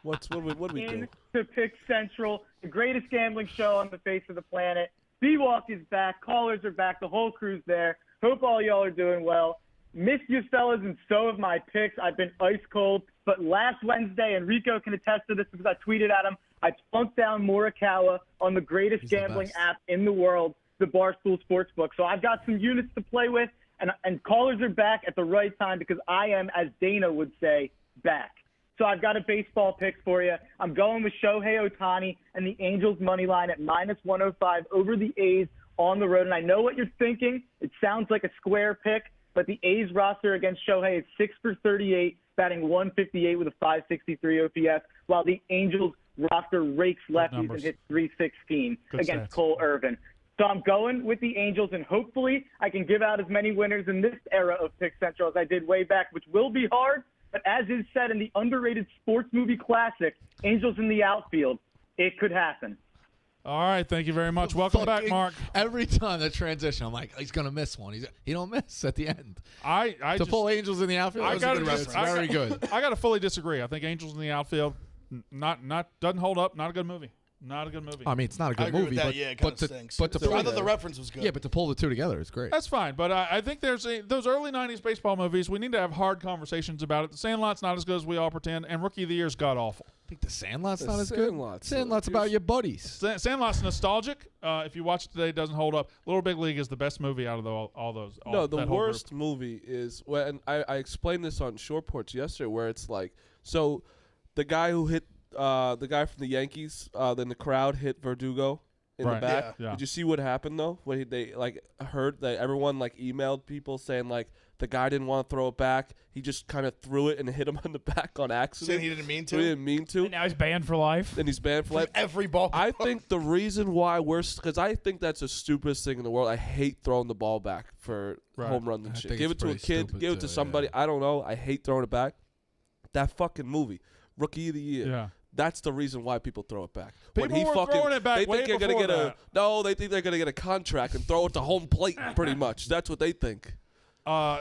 What do we do? To Pick Central, the greatest gambling show on the face of the planet. B-Walk is back. Callers are back. The whole crew's there. Hope all y'all are doing well. Missed you fellas, and so have my picks. I've been ice cold. But last Wednesday, and Rico can attest to this because I tweeted at him, I plunked down Morikawa on the greatest gambling app in the world, the Barstool Sportsbook. So I've got some units to play with, and callers are back at the right time because I am, as Dana would say, back. So I've got a baseball pick for you. I'm going with Shohei Ohtani and the Angels money line at -105 over the A's on the road. And I know what you're thinking. It sounds like a square pick, but the A's roster against Shohei is 6 for 38, batting 158 with a 563 OPS, while the Angels roster rakes lefties and hits 316 against Cole Irvin. So I'm going with the Angels, and hopefully I can give out as many winners in this era of Pick Central as I did way back, which will be hard. But as is said in the underrated sports movie classic, Angels in the Outfield, it could happen. All right, thank you very much. Welcome back, Mark. Every time that transition, I'm like, he's gonna miss one. He don't miss at the end. I pull Angels in the outfield. It's very good. I got to fully disagree. I think Angels in the outfield, not doesn't hold up. Not a good movie. Not a good movie. I mean, it's not a good movie, but it kind of stinks. I thought the reference was good. Yeah, but to pull the two together is great. That's fine, but I think there's those early '90s baseball movies. We need to have hard conversations about it. The Sandlot's not as good as we all pretend, and Rookie of the Year's god awful. I think the Sandlot's not as good. Sandlot's about your buddies. Sandlot's nostalgic. If you watch it today, it doesn't hold up. Little Big League is the best movie out of all those. The worst movie is when I explained this on Short Porch yesterday, where it's like, so the guy who hit. The guy from the Yankees, then the crowd hit Verdugo in the back. Yeah. Did you see what happened though? When they heard that everyone emailed people saying the guy didn't want to throw it back. He just kind of threw it and hit him on the back on accident. Saying he didn't mean to. He didn't mean to. And now he's banned for life. And he's banned for life. Every ball. I think the reason why because I think that's the stupidest thing in the world. I hate throwing the ball back for home runs and shit. Give it to a kid. Give it to somebody. Yeah. I don't know. I hate throwing it back. That fucking movie, Rookie of the Year. Yeah. That's the reason why people throw it back. People were throwing it back they way think they're before gonna get they think they're gonna get a contract and throw it to home plate. Pretty much, that's what they think.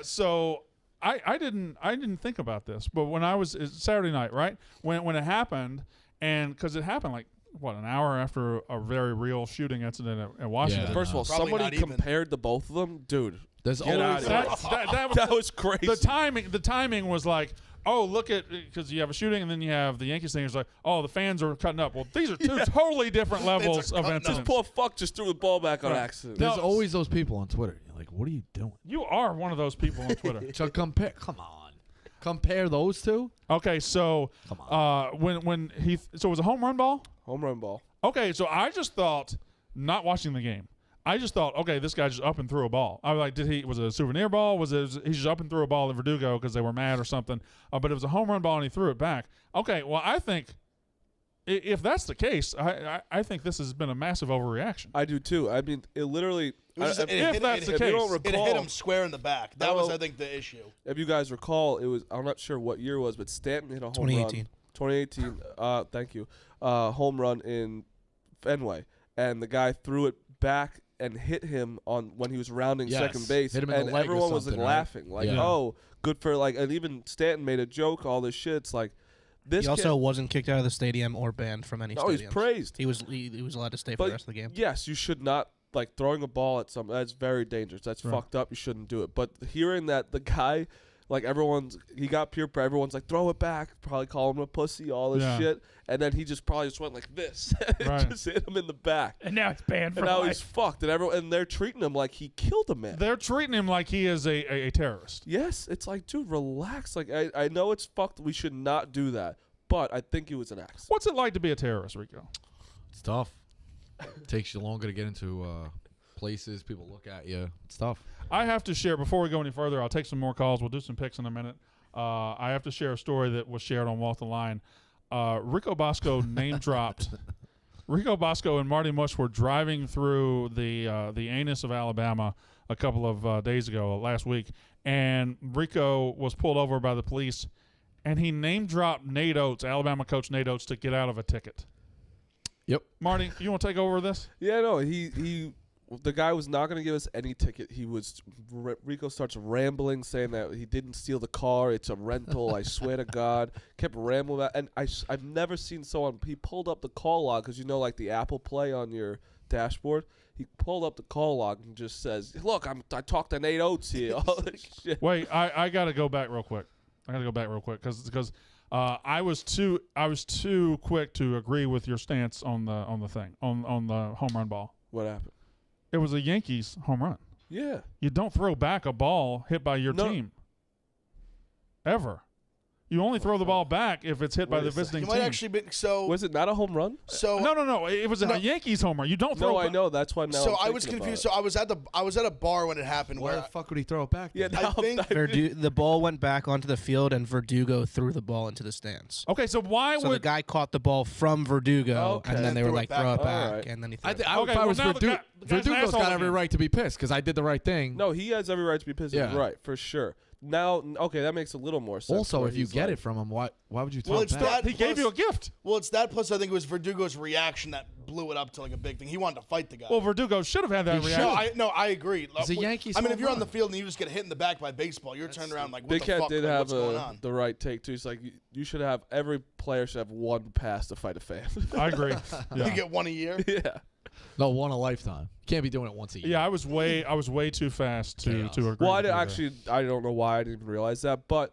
So I didn't think about this, but when it's Saturday night, right? When it happened, and because it happened an hour after a very real shooting incident at Washington. Yeah, first of all, somebody compared the both of them, dude. There's always that was crazy. The timing was like. Oh, look at because you have a shooting and then you have the Yankees thing. It's like, oh, the fans are cutting up. Well, these are two totally different levels of incidents. This poor fuck just threw the ball back on accident. There's always those people on Twitter. You're like, what are you doing? You are one of those people on Twitter. So compare those two. Okay, so when so it was a home run ball. Home run ball. Okay, so I just thought, not watching the game. I just thought, okay, this guy just up and threw a ball. I was like, was it a souvenir ball? He just up and threw a ball at Verdugo because they were mad or something? But it was a home run ball and he threw it back. Okay, well, I think if that's the case, I think this has been a massive overreaction. I do too. I mean, it literally. If that's the case, it hit him square in the back. That was, I think, the issue. If you guys recall, it was. I'm not sure what year it was, but Stanton hit a home run. 2018. Thank you. Home run in Fenway, and the guy threw it back and hit him on when he was rounding second base, hit him in and the leg everyone or was like laughing, like, "Oh, good for like." And even Stanton made a joke. All this shit. It's like this. He also wasn't kicked out of the stadium or banned from any. No, he's praised. He was allowed to stay for the rest of the game. Yes, you should not. Like throwing a ball at something, that's very dangerous. That's fucked up. You shouldn't do it. But hearing that the guy, like he got peer pressure. Everyone's like, throw it back. Probably call him a pussy, all this shit. And then he just probably just went like this. And just hit him in the back. And now it's banned for life. And now he's fucked. And they're treating him like he killed a man. They're treating him like he is a terrorist. Yes. It's like, dude, relax. Like, I know it's fucked. We should not do that. But I think it was an accident. What's it like to be a terrorist, Rico? It's tough. Takes you longer to get into places. People look at you. It's tough. I have to share, before we go any further, I'll take some more calls. We'll do some picks in a minute. I have to share a story that was shared on Walk the Line. Rico Bosco name dropped. Rico Bosco and Marty Mush were driving through the anus of Alabama a couple of days ago, last week, and Rico was pulled over by the police, and he name dropped Nate Oates, Alabama coach Nate Oates, to get out of a ticket. Yep. Marty, you want to take over this? Yeah, no, the guy was not going to give us any ticket. Rico starts rambling, saying that he didn't steal the car. It's a rental. I swear to God. Kept rambling about, and I've never seen someone. He pulled up the call log because like the Apple Play on your dashboard. He pulled up the call log and just says, "Look, I talked to Nate Oates here." All this shit. Wait, I got to go back real quick. Because I was too quick to agree with your stance on the home run ball. What happened? It was a Yankees home run. Yeah. You don't throw back a ball hit by your team. Ever. You only throw the ball back if it's hit by the visiting team. Might actually be, so was it not a home run? So no. It was a Yankees home run. You don't throw. No, I know. That's why now. So I was confused. So I was at a bar when it happened. Why the fuck would he throw it back? Yeah, I think the ball went back onto the field, and Verdugo threw the ball into the stands. Okay, so why would the guy caught the ball from Verdugo, and then they were like, throw it back, and then he threw it back. If I was Verdugo's got every right to be pissed because I did the right thing. No, he has every right to be pissed. Yeah. Right, for sure. Now, okay, that makes a little more sense. Also, if you get it from him, why would you throw it back? He gave you a gift. Well, it's that plus I think it was Verdugo's reaction that blew it up to like a big thing. He wanted to fight the guy. Well, Verdugo should have had that reaction. I agree. It's a Yankees. I mean, if you're on the field and you just get hit in the back by baseball, you're turning around like, what Big the Cat fuck? did Like, have what's going on? the right take too. It's like you should have every player should have one pass to fight a fan. I agree. You get one a year. Yeah. No, one a lifetime. You can't be doing it once a year. Yeah, I was way too fast to agree. Well, I don't know why I didn't realize that, but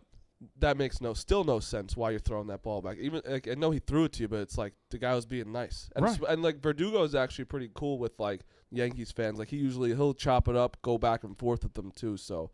that makes still no sense why you're throwing that ball back. Even I know he threw it to you, but it's like the guy was being nice, and like Verdugo is actually pretty cool with like Yankees fans. Like he'll chop it up, go back and forth with them too. So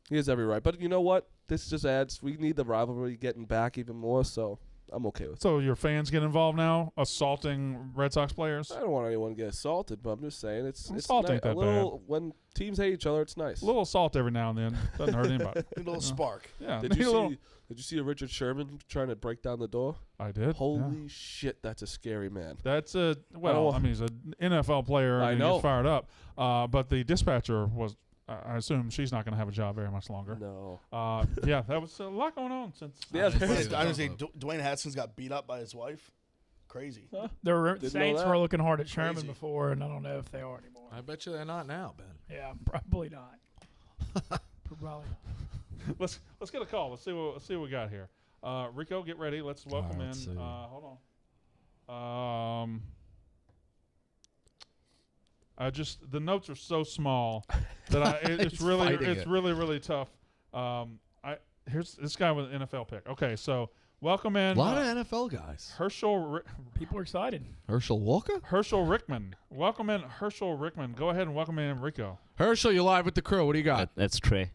he has every right. But you know what? This just adds. We need the rivalry getting back even more. So I'm okay with it. So your fans get involved now, assaulting Red Sox players? I don't want anyone to get assaulted, but I'm just saying it's assault ain't that bad. When teams hate each other, it's nice. A little assault every now and then doesn't hurt anybody. A little spark. Yeah. Did you see a Richard Sherman trying to break down the door? I did. Holy shit, that's a scary man. That's he's an NFL player. I know. He's fired up. But the dispatcher was. I assume she's not going to have a job very much longer. No. Yeah, that was a lot going on since. Yeah, I was saying Dwayne Haskins got beat up by his wife. Crazy. The Saints were looking hard at Sherman before, and I don't know if they are anymore. I bet you they're not now, Ben. Yeah, probably not. Probably. Let's get a call. Let's see what we got here. Rico, get ready. Let's welcome in. Hold on. The notes are so small that it's really tough. Here's this guy with an NFL pick. Okay, so welcome in. A lot of NFL guys. People are excited. Herschel Walker? Herschel Rickman. Welcome in Herschel Rickman. Go ahead and welcome in Rico. Herschel, you're live with the crew. What do you got? That's Trey.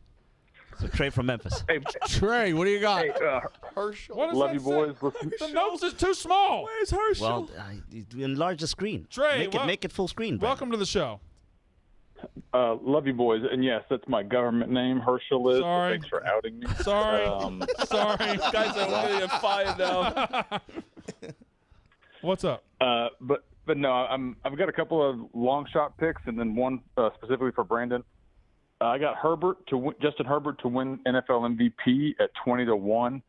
So Trey from Memphis. Hey, Trey, what do you got? Hey, Herschel. What does love that you, say? boys. The notes is too small. Where's Herschel? Well, enlarge the screen. Trey, make it full screen. Brandon. Welcome to the show. Love you, boys. And yes, that's my government name. Herschel is. Sorry. Thanks for outing me. Sorry. Sorry. Guys are wanting to get fired now. What's up? But no, I've got a couple of long shot picks and then one specifically for Brandon. I got Justin Herbert to win NFL MVP at 20-1.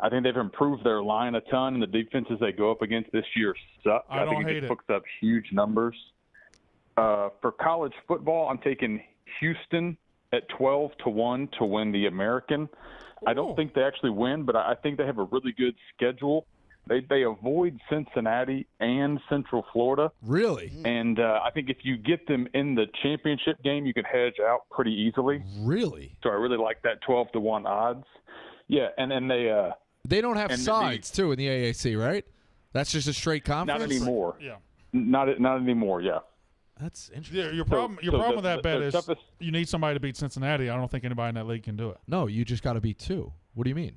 I think they've improved their line a ton, and the defenses they go up against this year suck. I think hate it it. hooks up huge numbers. For college football, I'm taking Houston at 12-1 to win the American. I don't think they actually win, but I think they have a really good schedule. They avoid Cincinnati and Central Florida. Really? And I think if you get them in the championship game, you can hedge out pretty easily. Really? So I really like that 12-1 odds. Yeah, and they don't have sides too in the AAC, right? That's just a straight conference. Not anymore. Yeah. Not anymore. Yeah. That's interesting. Yeah, your problem with that bet is you need somebody to beat Cincinnati. I don't think anybody in that league can do it. No, you just got to beat 2. What do you mean?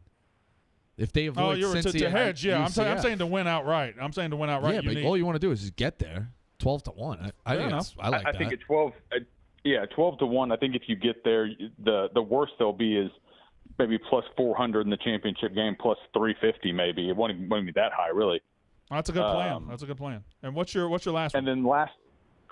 If they avoid Cincy to hedge, yeah. UCF. I'm saying to win outright. Yeah, but all you want to do is just get there. 12-1. I think I like that. I think at 12, 12-1. I think if you get there, the worst they'll be is maybe plus 400 in the championship game, plus 350 maybe. It won't even be that high, really. That's a good plan. That's a good plan. And what's your last one? And then the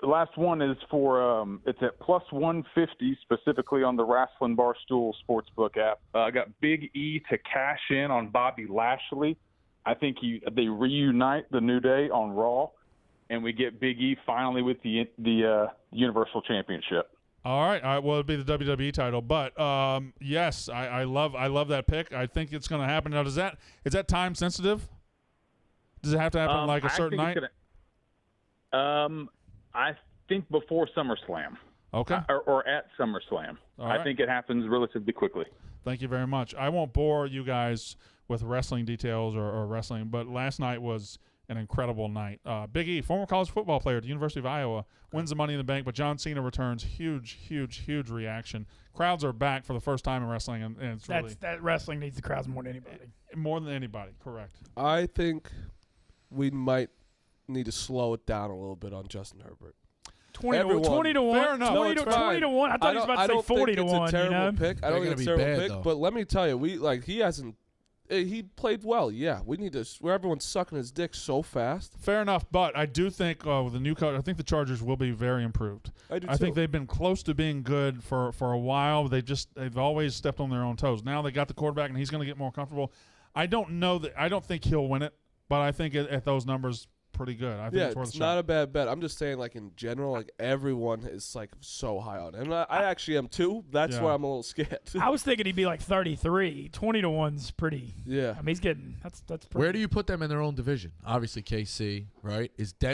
last one is for it's at plus 150 specifically on the Wrestling Barstool Sportsbook app. I got Big E to cash in on Bobby Lashley. I think they reunite the New Day on Raw, and we get Big E finally with the Universal Championship. All right. Well, it'd be the WWE title, but yes, I love that pick. I think it's going to happen. Now, is that time sensitive? Does it have to happen like a certain night? I think before SummerSlam. Okay. Or at SummerSlam. I think it happens relatively quickly. Thank you very much. I won't bore you guys with wrestling details or wrestling, but last night was an incredible night. Big E, former college football player at the University of Iowa, wins the Money in the Bank, but John Cena returns. Huge reaction. Crowds are back for the first time in wrestling, and it's that wrestling needs the crowds more than anybody. More than anybody, correct. I think we might need to slow it down a little bit on Justin Herbert. 20 to 1. Fair enough. 20 to 1. I thought he was about to say 40 to 1. It's a terrible pick. I don't think it's a terrible pick, though. but let me tell you, he hasn't. He played well. Yeah, we need to. Where everyone's sucking his dick so fast. Fair enough, but I do think with the new coach, I think the Chargers will be very improved. I think they've been close to being good for a while. They've always stepped on their own toes. Now they got the quarterback, and he's going to get more comfortable. I don't think he'll win it, but I think at those numbers, pretty good. I think it's not a bad bet. I'm just saying, like in general, everyone is like so high on it, and I actually am too. That's why I'm a little scared. I was thinking he'd be like 33. 20 to 1's pretty. Yeah. I mean, he's getting that's pretty. Where do you put them in their own division? Obviously, KC, right?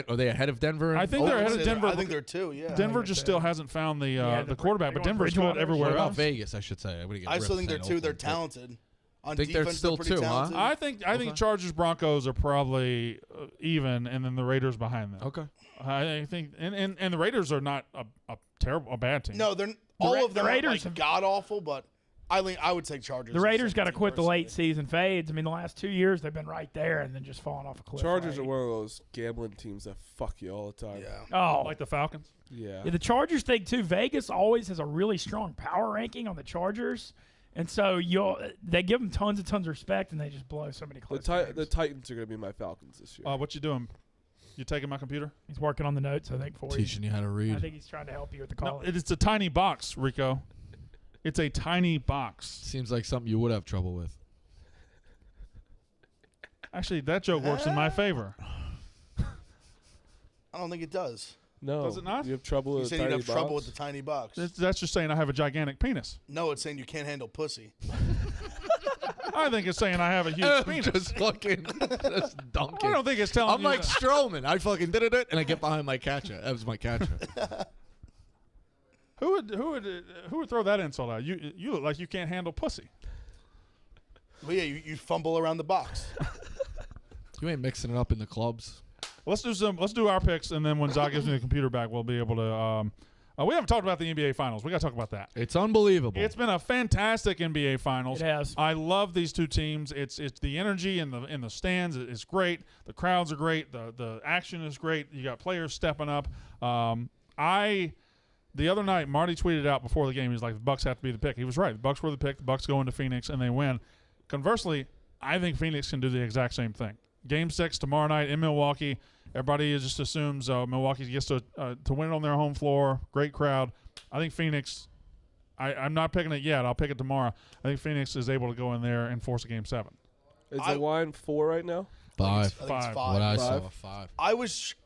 Are they ahead of Denver? I think they're ahead of Denver. I think they're 2. Yeah. Denver just still hasn't found the quarterback, but Denver's good everywhere What about else. Vegas? I should say. I still think they're 2. They're talented. On think defense, they're still pretty 2, talented. huh? I think Chargers Broncos are probably even, and then the Raiders behind them. Okay. I think and the Raiders are not a bad team. No, they're all of them are like god awful, but I would take Chargers. The Raiders got to quit the late season fades. I mean, the last 2 years they've been right there and then just falling off a cliff. Chargers are one of those gambling teams that fuck you all the time. Yeah. Oh, like the Falcons. Yeah. The Chargers thing too. Vegas always has a really strong power ranking on the Chargers. And so they give them tons and tons of respect, and they just blow so many close games. The Titans are going to be my Falcons this year. What you doing? You taking my computer? He's working on the notes, I think, for you. Teaching you how to read. I think he's trying to help you with the college. No, it's a tiny box, Rico. It's a tiny box. Seems like something you would have trouble with. Actually, that joke works in my favor. I don't think it does. No. Does it not? You have trouble with You said you'd have trouble with the tiny box. That's just saying I have a gigantic penis. No, it's saying you can't handle pussy. I think it's saying I have a huge penis. Just fucking just dunking. I don't think it's telling I'm you like that. Strowman. I fucking did it, and I get behind my catcher. That was my catcher. Who would throw that insult out? You look like you can't handle pussy. Well, yeah, you fumble around the box. You ain't mixing it up in the clubs. Let's do our picks, and then when Zach gives me the computer back, we'll be able to. We haven't talked about the NBA Finals. We got to talk about that. It's unbelievable. It's been a fantastic NBA Finals. It has. I love these two teams. It's the energy in the stands is great. The crowds are great. The action is great. You got players stepping up. The other night, Marty tweeted out before the game, he's like, the Bucks have to be the pick. He was right. The Bucks were the pick. The Bucks go into Phoenix, and they win. Conversely, I think Phoenix can do the exact same thing. Game 6 tomorrow night in Milwaukee. Everybody just assumes Milwaukee gets to win it on their home floor. Great crowd. I think Phoenix. I'm not picking it yet. I'll pick it tomorrow. I think Phoenix is able to go in there and force a Game 7. Is the line 4 right now? 5. I think it's 5. What I saw, 5.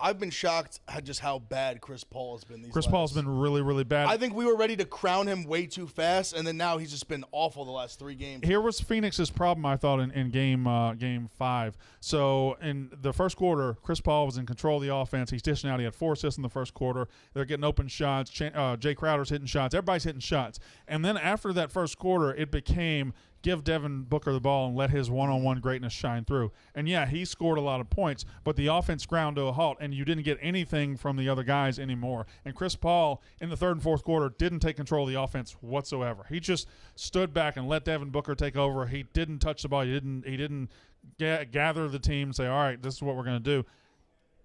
I've been shocked at just how bad Chris Paul has been. Chris Paul's been really, really bad. I think we were ready to crown him way too fast, and then now he's just been awful the last 3 games. Here was Phoenix's problem, I thought, in game 5. So in the first quarter, Chris Paul was in control of the offense. He's dishing out. He had 4 assists in the first quarter. They're getting open shots. Jay Crowder's hitting shots. Everybody's hitting shots. And then after that first quarter, it became give Devin Booker the ball and let his one-on-one greatness shine through. And, yeah, he scored a lot of points, but the offense ground to a halt, and you didn't get anything from the other guys anymore. And Chris Paul, in the third and fourth quarter, didn't take control of the offense whatsoever. He just stood back and let Devin Booker take over. He didn't touch the ball. He didn't gather the team and say, all right, this is what we're going to do.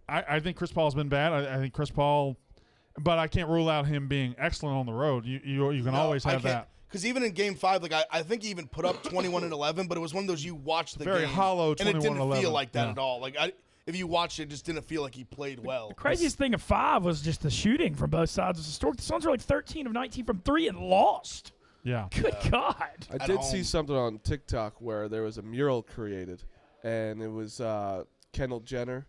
I think Chris Paul's been bad. I think Chris Paul – but I can't rule out him being excellent on the road. You can always have that. Because even in Game 5, like I think he even put up 21 and 11, but it was one of those you watched the very game hollow 21 and it didn't 11. feel like that at all. Like if you watched it, it just didn't feel like he played well. The craziest thing of 5 was just the shooting from both sides of the story. The Suns are like 13 of 19 from 3 and lost. Yeah. Good God. I did see something on TikTok where there was a mural created, and it was Kendall Jenner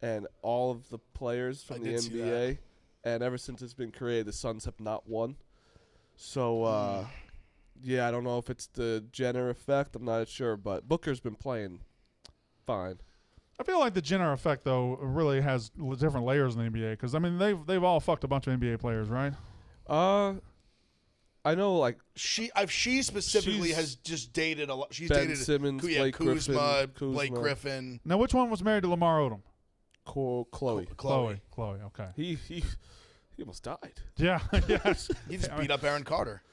and all of the players from the NBA. And ever since it's been created, the Suns have not won. So, yeah, I don't know if it's the Jenner effect. I'm not sure, but Booker's been playing fine. I feel like the Jenner effect, though, really has different layers in the NBA. Because, I mean, they've all fucked a bunch of NBA players, right? I know, like she specifically has just dated a lot. She's Ben dated Simmons, Blake Kuzma, Griffin, Blake Griffin. Now, which one was married to Lamar Odom? Chloe. Okay. He almost died. Yeah. Yes. He just beat up Aaron Carter.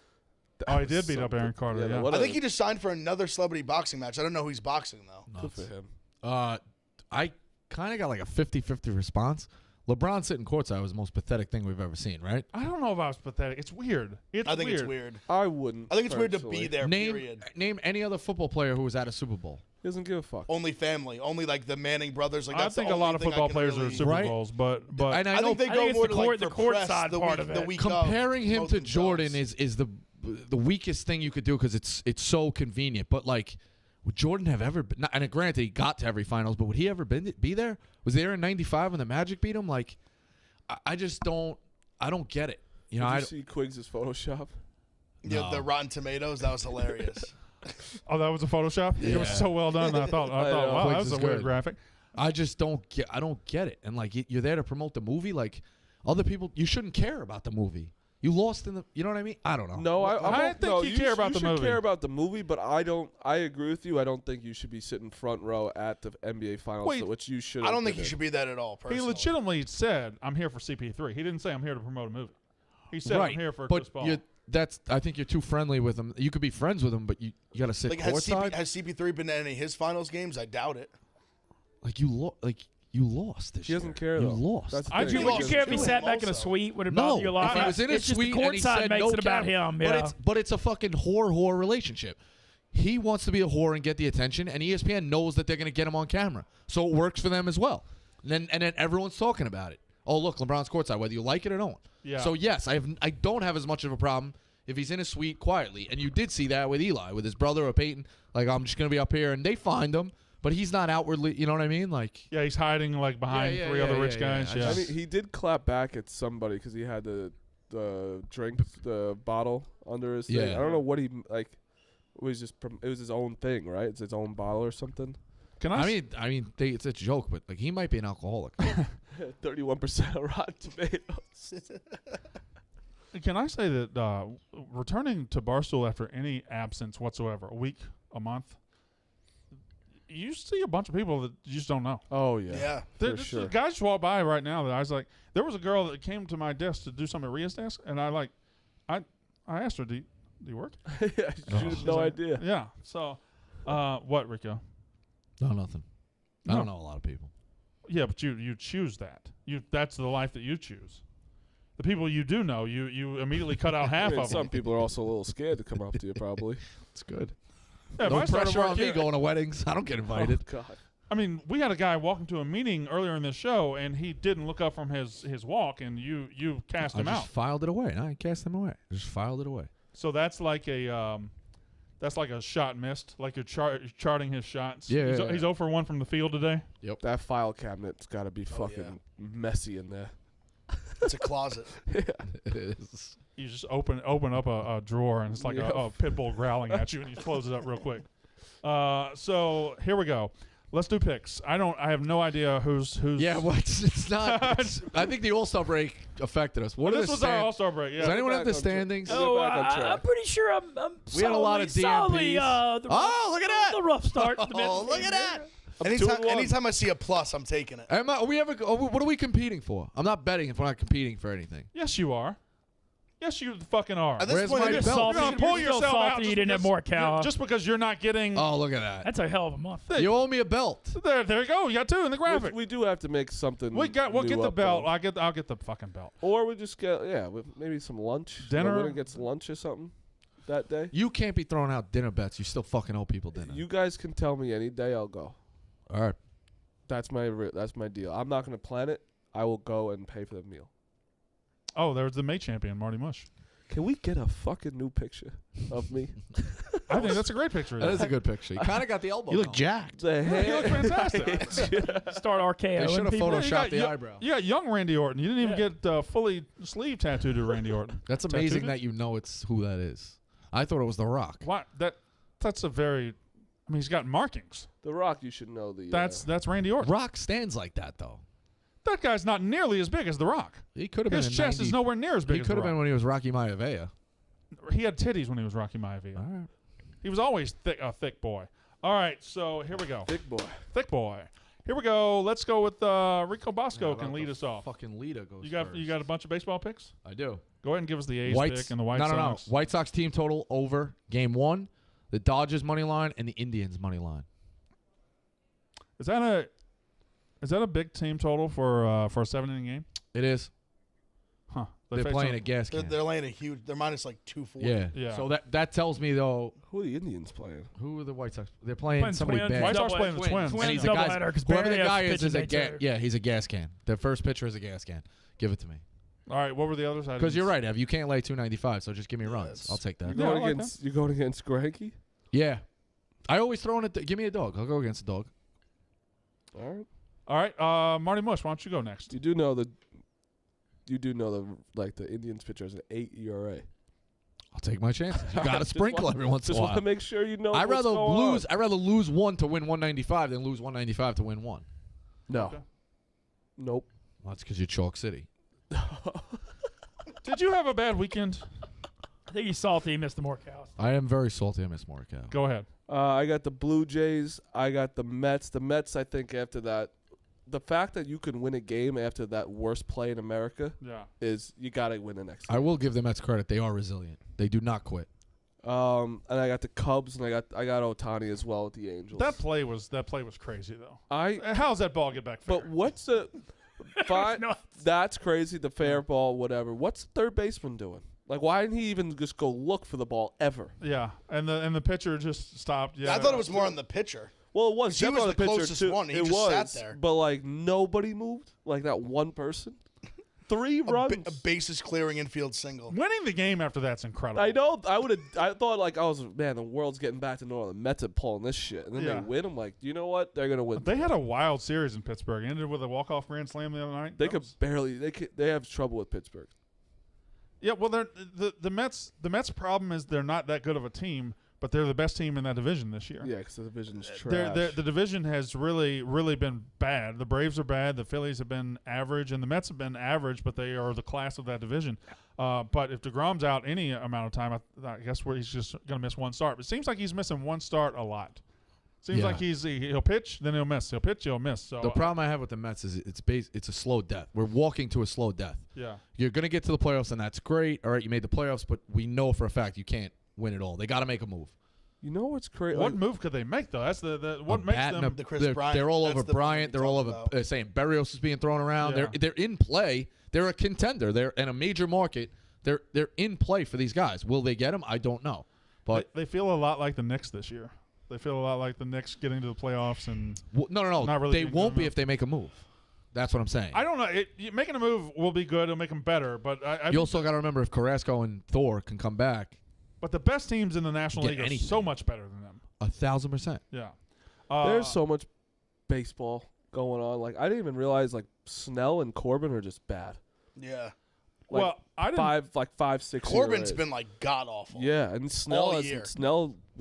Oh, he did beat up Aaron Carter. Yeah. I think he just signed for another celebrity boxing match. I don't know who he's boxing though. Good for him. I kind of got like a 50-50 response. LeBron sitting courtside was the most pathetic thing we've ever seen, right? I don't know if I was pathetic. It's weird. I think it's weird. I wouldn't. I think it's weird to be there, period. Name any other football player who was at a Super Bowl. He doesn't give a fuck. Only family. Only like the Manning brothers. Like I think a lot of football players are at Super Bowls, but and I think they go more to like the courtside part of it. The week comparing him to themselves. Jordan is the weakest thing you could do because it's so convenient. But like, would Jordan have ever been? And granted, he got to every finals, but would he ever be there? Was he there in '95 when the Magic beat him? Like, I just don't. I don't get it. You know, Did you see Quiggs' Photoshop? Yeah, the Rotten Tomatoes. That was hilarious. Oh, that was a Photoshop? Yeah. It was so well done. I thought, wow, that was a weird graphic. I just don't get it. And like, you're there to promote the movie. Like, other people, you shouldn't care about the movie. You lost in the, you know what I mean? I don't know. No, I think you care about the movie. You should care about the movie, but I don't. I agree with you. I don't think you should be sitting front row at the NBA Finals, which you should. I don't think you should be that at all. Personally. He legitimately said, "I'm here for CP3." He didn't say, "I'm here to promote a movie." He said, "I'm here for Chris Paul." I think you're too friendly with him. You could be friends with him, but you got to sit courtside. Has CP3 been in any of his finals games? I doubt it. You lost this year. He doesn't care, You though. lost. That's the I thing. feel like you care if he sat back in a suite. Would it bother you a lot? If he was in a it's just suite the and he courtside said makes no it about camera, him. Yeah. But it's a fucking whore relationship. He wants to be a whore and get the attention, and ESPN knows that they're going to get him on camera, so it works for them as well. And then everyone's talking about it. Oh, look, LeBron's courtside, whether you like it or don't. Yeah. So yes, I don't have as much of a problem if he's in a suite quietly, and you did see that with Eli, with his brother or Peyton. Like, I'm just going to be up here, and they find him, but he's not outwardly, you know what I mean? Like, yeah, he's hiding like behind three other rich guys. Yeah. I mean, he did clap back at somebody because he had the drink, the bottle under his thing. Yeah. I don't know what he like. It was his own thing, right? It's his own bottle or something. I mean, it's a joke, but like he might be an alcoholic. 31% of Rotten Tomatoes. Can I say that returning to Barstool after any absence whatsoever, a week, a month, you see a bunch of people that you just don't know. Oh, yeah. For sure. Guys just walk by right now that I was like, there was a girl that came to my desk to do something at Ria's desk, and I asked her, do you work? Yeah, she had no idea. Yeah. So, what, Rico? No, nothing. I don't know a lot of people. Yeah, but you choose that. That's the life that you choose. The people you do know, you immediately cut out half of them. Some people are also a little scared to come up to you, probably. It's good. Yeah, No pressure on me going to weddings. I don't get invited. Oh, God. I mean, we had a guy walk into a meeting earlier in this show, and he didn't look up from his walk, and you cast him I out. just filed it away. No, I cast him away. I just filed it away. So that's like a shot missed, like you're charting his shots. Yeah, he's 0 for 1 from the field today. Yep. That file cabinet's got to be fucking messy in there. It's a closet. Yeah. It is. You just open up a drawer, and it's like a pit bull growling at you, and you close it up real quick. So here we go. Let's do picks. I have no idea who's. Yeah, it's not. I think the All-Star break affected us. This was our All-Star break. Yeah. Does anyone have the standings? I'm pretty sure I'm We had a lot of DMPs. Look at that! The rough start. Oh, look at that! Anytime I see a plus, I'm taking it. What are we competing for? I'm not betting if we're not competing for anything. Yes, you are. Yes, you fucking are. At this Where's point, my you're belt? You're gonna pull yourself out you didn't have more cow. just because you're not getting. Oh, look at that! That's a hell of a month. You owe me a belt. There you go. You got 2 in the graphic. We do have to make something. We'll get new the up, belt. though. I'll get the fucking belt. Or we just get with maybe some lunch. Dinner? The winner gets lunch or something that day. You can't be throwing out dinner bets. You still fucking owe people dinner. You guys can tell me any day. I'll go. All right. That's my deal. I'm not going to plan it. I will go and pay for the meal. Oh, there's the May champion, Marty Mush. Can we get a fucking new picture of me? I think that's a great picture. That is a good picture. You kind of got the elbow. You look going. jacked. The hair. You look fantastic. Start RKO. They should have photoshopped the you eyebrow. You got young Randy Orton. You didn't even get fully sleeve tattooed to Randy Orton. That's amazing that you know it's who that is. I thought it was The Rock. What? That's a very. I mean, he's got markings. The Rock, you should know the. That's Randy Orton. Rock stands like that though. That guy's not nearly as big as The Rock. He could have been. His chest is nowhere near as big. He as could The have been Rock. when he was Rocky Maivia. He had titties when he was Rocky Maivia. All right. He was always a thick boy. All right, so here we go. Thick boy. Thick boy. Here we go. Let's go with Rico Bosco can lead us off. Fucking leader goes. You got a bunch of baseball picks? I do. Go ahead and give us the A's pick and the White No. Sox. White Sox team total over game 1, the Dodgers money line, and the Indians money line. Is that a big team total for a 7-inning game? It is. Huh. They're playing a gas can. They're laying a huge. They're minus like 240. Yeah. So that tells me though. Who are the Indians playing? Who are the White Sox? They're playing somebody Twins. bad. White Sox playing the Twins. And he's a whoever the guy is a gas. Yeah, he's a gas can. Their first pitcher is a gas can. Give it to me. All right. What were the others? Because you're right, Ev. You can't lay 295. So just give me runs. I'll take that. You're going against Granky? Yeah. I always throw in give me a dog. I'll go against a dog. All right. Marty Mush, why don't you go next? You do know the Indians pitcher has an 8 ERA. I'll take my chances. You got to sprinkle every once in a while. Just want to make sure you know. I'd rather lose 1 to win 195 than lose 195 to win 1. No. Okay. Nope. Well, that's because you're Chalk City. Did you have a bad weekend? I think he's salty. He missed the Morcows. I am very salty. I miss Morcow. Go ahead. I got the Blue Jays. I got the Mets. The Mets, I think, after that, the fact that you can win a game after that worst play in America is you got to win the next game. I will give the Mets credit. They are resilient. They do not quit. And I got the Cubs, and I got Ohtani as well with the Angels. That play was crazy though. How's that ball get back fair? But what's the fine? That's crazy. The fair ball, whatever. What's the third baseman doing? Like, why didn't he even just go look for the ball ever? Yeah, and the pitcher just stopped. Yeah, I thought it was more on the pitcher. Well, it was. He was the pitcher closest too. one. He it just was, sat there. But like nobody moved. Like that one person. 3 runs. A bases clearing infield single. Winning the game after that's incredible. I know. I thought like the world's getting back to normal. The Mets are pulling this shit, and then they win. I'm like, you know what? They're gonna win. They had a wild series in Pittsburgh. Ended with a walk-off grand slam the other night. They could barely. They have trouble with Pittsburgh. Yeah, well, the Mets. The Mets' problem is they're not that good of a team, but they're the best team in that division this year. Yeah, because the division's trash. The division has really, really been bad. The Braves are bad. The Phillies have been average, and the Mets have been average, but they are the class of that division. But if DeGrom's out any amount of time, I guess he's just going to miss one start. But it seems like he's missing one start a lot. Seems like he'll pitch, then he'll miss. He'll pitch, he'll miss. So the problem I have with the Mets is it's a slow death. We're walking to a slow death. Yeah. You're going to get to the playoffs, and that's great. All right, you made the playoffs, but we know for a fact you can't win it all. They got to make a move. You know what's crazy? What move could they make, though? That's what makes them. The Chris Bryant. They're all over Bryant. They're all over saying Berrios is being thrown around. Yeah. They're in play. They're a contender. They're in a major market. They're in play for these guys. Will they get them? I don't know. But they feel a lot like the Knicks this year. They feel a lot like the Knicks getting to the playoffs and no. Not really They won't be if they make a move. That's what I'm saying. I don't know. Making a move will be good. It'll make them better. But you also got to remember if Carrasco and Thor can come back. But the best teams in the National League are so much better than them. 1,000%. Yeah. There's so much baseball going on. Like I didn't even realize like Snell and Corbin are just bad. Yeah. Like well, I didn't. 5, 6. Corbin's been like god awful. Yeah, and Snell year.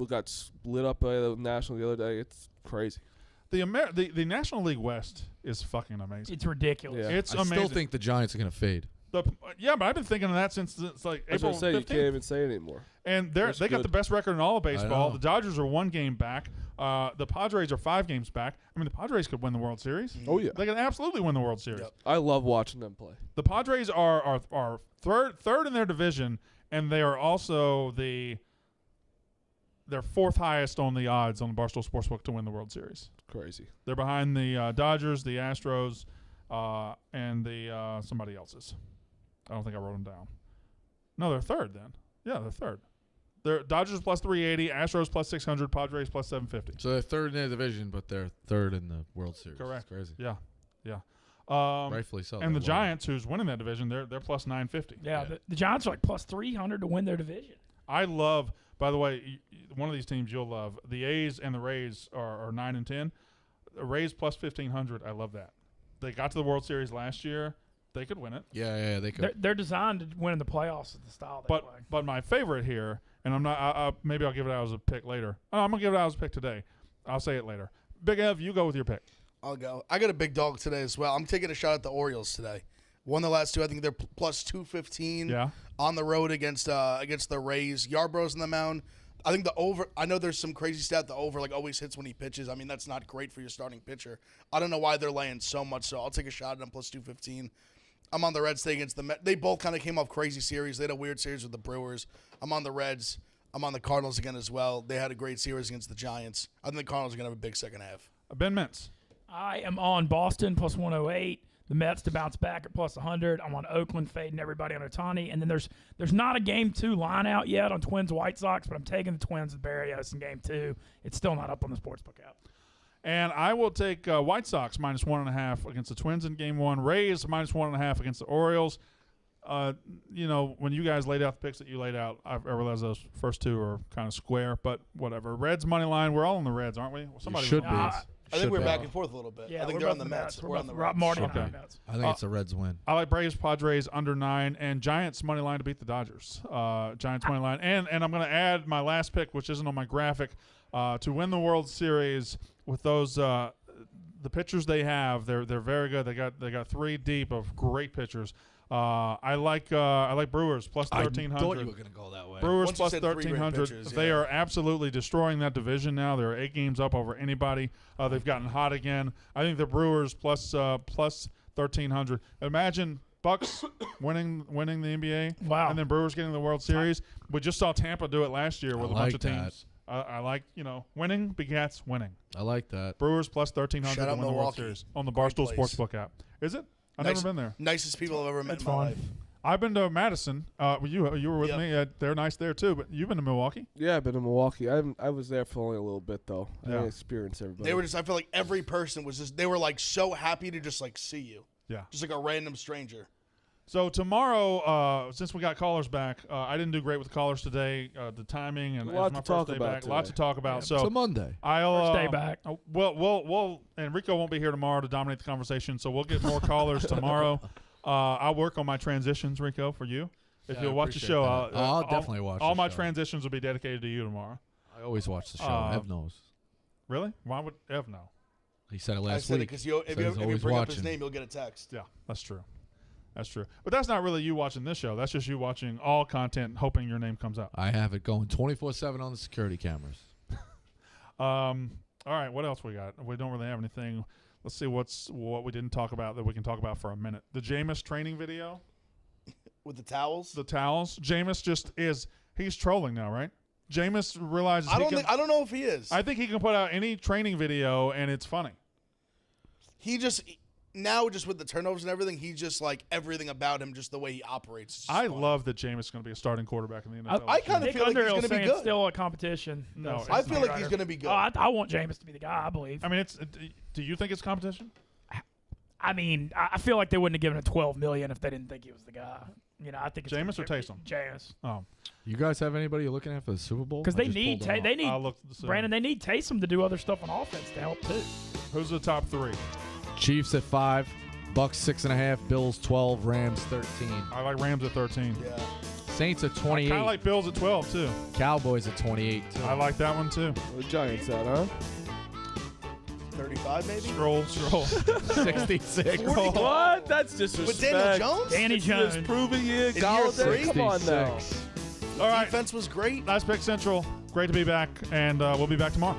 got split up by the National the other day. It's crazy. The National League West is fucking amazing. It's ridiculous. Yeah. It's I amazing. still think the Giants are going to fade. Yeah, but I've been thinking of that since it's like April 15th. You can't even say it anymore. And they got the best record in all of baseball. The Dodgers are 1 game back. The Padres are 5 games back. I mean, the Padres could win the World Series. Oh yeah, they can absolutely win the World Series. Yep. I love watching them play. The Padres are third in their division, and they are also they're 4th highest on the odds on the Barstool Sportsbook to win the World Series. Crazy. They're behind the Dodgers, the Astros, and the somebody else's. I don't think I wrote them down. No, they're 3rd then. Yeah, they're 3rd. They're Dodgers plus 380, Astros plus 600, Padres plus 750. So they're 3rd in their division, but they're 3rd in the World Series. Correct. It's crazy. Yeah. Rightfully so. And the Giants, who's winning that division, they're plus 950. Yeah, the Giants are like plus 300 to win their division. I love, by the way, one of these teams you'll love. The A's and the Rays are 9 and 10. The Rays plus 1,500. I love that. They got to the World Series last year. They could win it. Yeah, they could. They're designed to win in the playoffs at the style they play. But my favorite here, and I'm not. Maybe I'll give it out as a pick later. I'm gonna give it out as a pick today. I'll say it later. Big Ev, you go with your pick. I'll go. I got a big dog today as well. I'm taking a shot at the Orioles today. Won the last 2. I think they're plus 215. Yeah. On the road against the Rays. Yarbrough's in the mound. I think the over. I know there's some crazy stat. The over like always hits when he pitches. I mean that's not great for your starting pitcher. I don't know why they're laying so much. So I'll take a shot at them plus 215. I'm on the Reds today against the Mets. They both kind of came off crazy series. They had a weird series with the Brewers. I'm on the Reds. I'm on the Cardinals again as well. They had a great series against the Giants. I think the Cardinals are going to have a big second half. Ben Mintz. I am on Boston plus 108. The Mets to bounce back at plus 100. I'm on Oakland fading everybody on Ohtani. And then there's not a Game 2 line out yet on Twins White Sox, but I'm taking the Twins with Barrios in Game 2. It's still not up on the Sportsbook app. And I will take White Sox minus 1.5 against the Twins in Game 1. Rays minus 1.5 against the Orioles. When you guys laid out the picks that you laid out, I realize those first 2 are kind of square, but whatever. Reds money line. We're all on the Reds, aren't we? Somebody should be. I think we're back and forth a little bit. Yeah, I think they're on the Mets. We're on the Reds. Marty on the Mets. I think it's a Reds win. I like Braves, Padres under 9, and Giants money line to beat the Dodgers. Giants money line, and I'm going to add my last pick, which isn't on my graphic, to win the World Series with those. The pitchers they have, they're very good. They got 3 deep of great pitchers. I like Brewers plus 1,300. I thought you were going to go that way. Brewers Once plus you said 3 great 1,300. pitchers, They yeah. are absolutely destroying that division now. They're 8 games up over anybody. They've gotten hot again. I think the Brewers plus 1,300. Imagine Bucks winning the NBA. Wow. And then Brewers getting the World Series. We just saw Tampa do it last year with a bunch of teams. I like, winning begets winning. I like that. Brewers plus 1,300 Shout to out win the World Milwaukee. Series on the Great Barstool place. Sportsbook app. Is it? I've never been there. Nicest people I've ever met It's in my fun. life. I've been to Madison. You were with Yep. me. They're nice there too. But you've been to Milwaukee. Yeah, I've been in Milwaukee. I was there for only a little bit though. I Yeah. didn't experience everybody. They were just. I feel like every person was just. They were like so happy to just like see you. Yeah. Just like a random stranger. So tomorrow, since we got callers back, I didn't do great with callers today. The timing and A lot it's my to talk first day about back. today. Lots to talk about. So It's a Monday. I'll First day back. We'll and Rico won't be here tomorrow to dominate the conversation. So we'll get more callers tomorrow. I'll work on my transitions, Rico, for you. If Yeah, you'll I watch the appreciate show, that. I'll definitely watch All the my show. transitions will be dedicated to you tomorrow. I always watch the show. Ev knows. Really? Why would Ev know? He said it I last said it week. because Said if he's you always bring up his watching. name, you'll get a text. Yeah, that's true. That's true. But that's not really you watching this show. That's just you watching all content, hoping your name comes up. I have it going 24/7 on the security cameras. All right, what else we got? We don't really have anything. Let's see what we didn't talk about that we can talk about for a minute. The Jameis training video With the towels. the towels. Jameis he's trolling now, right? Jameis realizes I don't know if he is. I think he can put out any training video and it's funny. He just now just with the turnovers and everything, he's just like everything about him, just the way he operates. I love that Jameis is going to be a starting quarterback in the NFL. I kind of feel like he's going to be good. Still a competition. No, I feel like he's going to be good. I want Jameis to be the guy. I believe. I mean, do you think it's competition? I mean, I feel like they wouldn't have given him $12 million if they didn't think he was the guy. You know, I think it's Jameis or Taysom. Jameis. Oh, you guys have anybody you're looking at for the Super Bowl? Because they need Brandon. They need Taysom to do other stuff on offense to help too. Who's the top 3? Chiefs at 5, Bucks 6.5, Bills 12, Rams 13. I like Rams at 13. Yeah. Saints at 28. I kind of like Bills at 12 too. Cowboys at 28 too. I like that one too. The Giants at, huh? 35 maybe? Scroll. 66. What? That's disrespect. With Daniel Jones? Danny Jones. Proven year. In year Galladay. 3? Come on now. All right. Defense was great. Last Pick Central. Great to be back, and we'll be back tomorrow.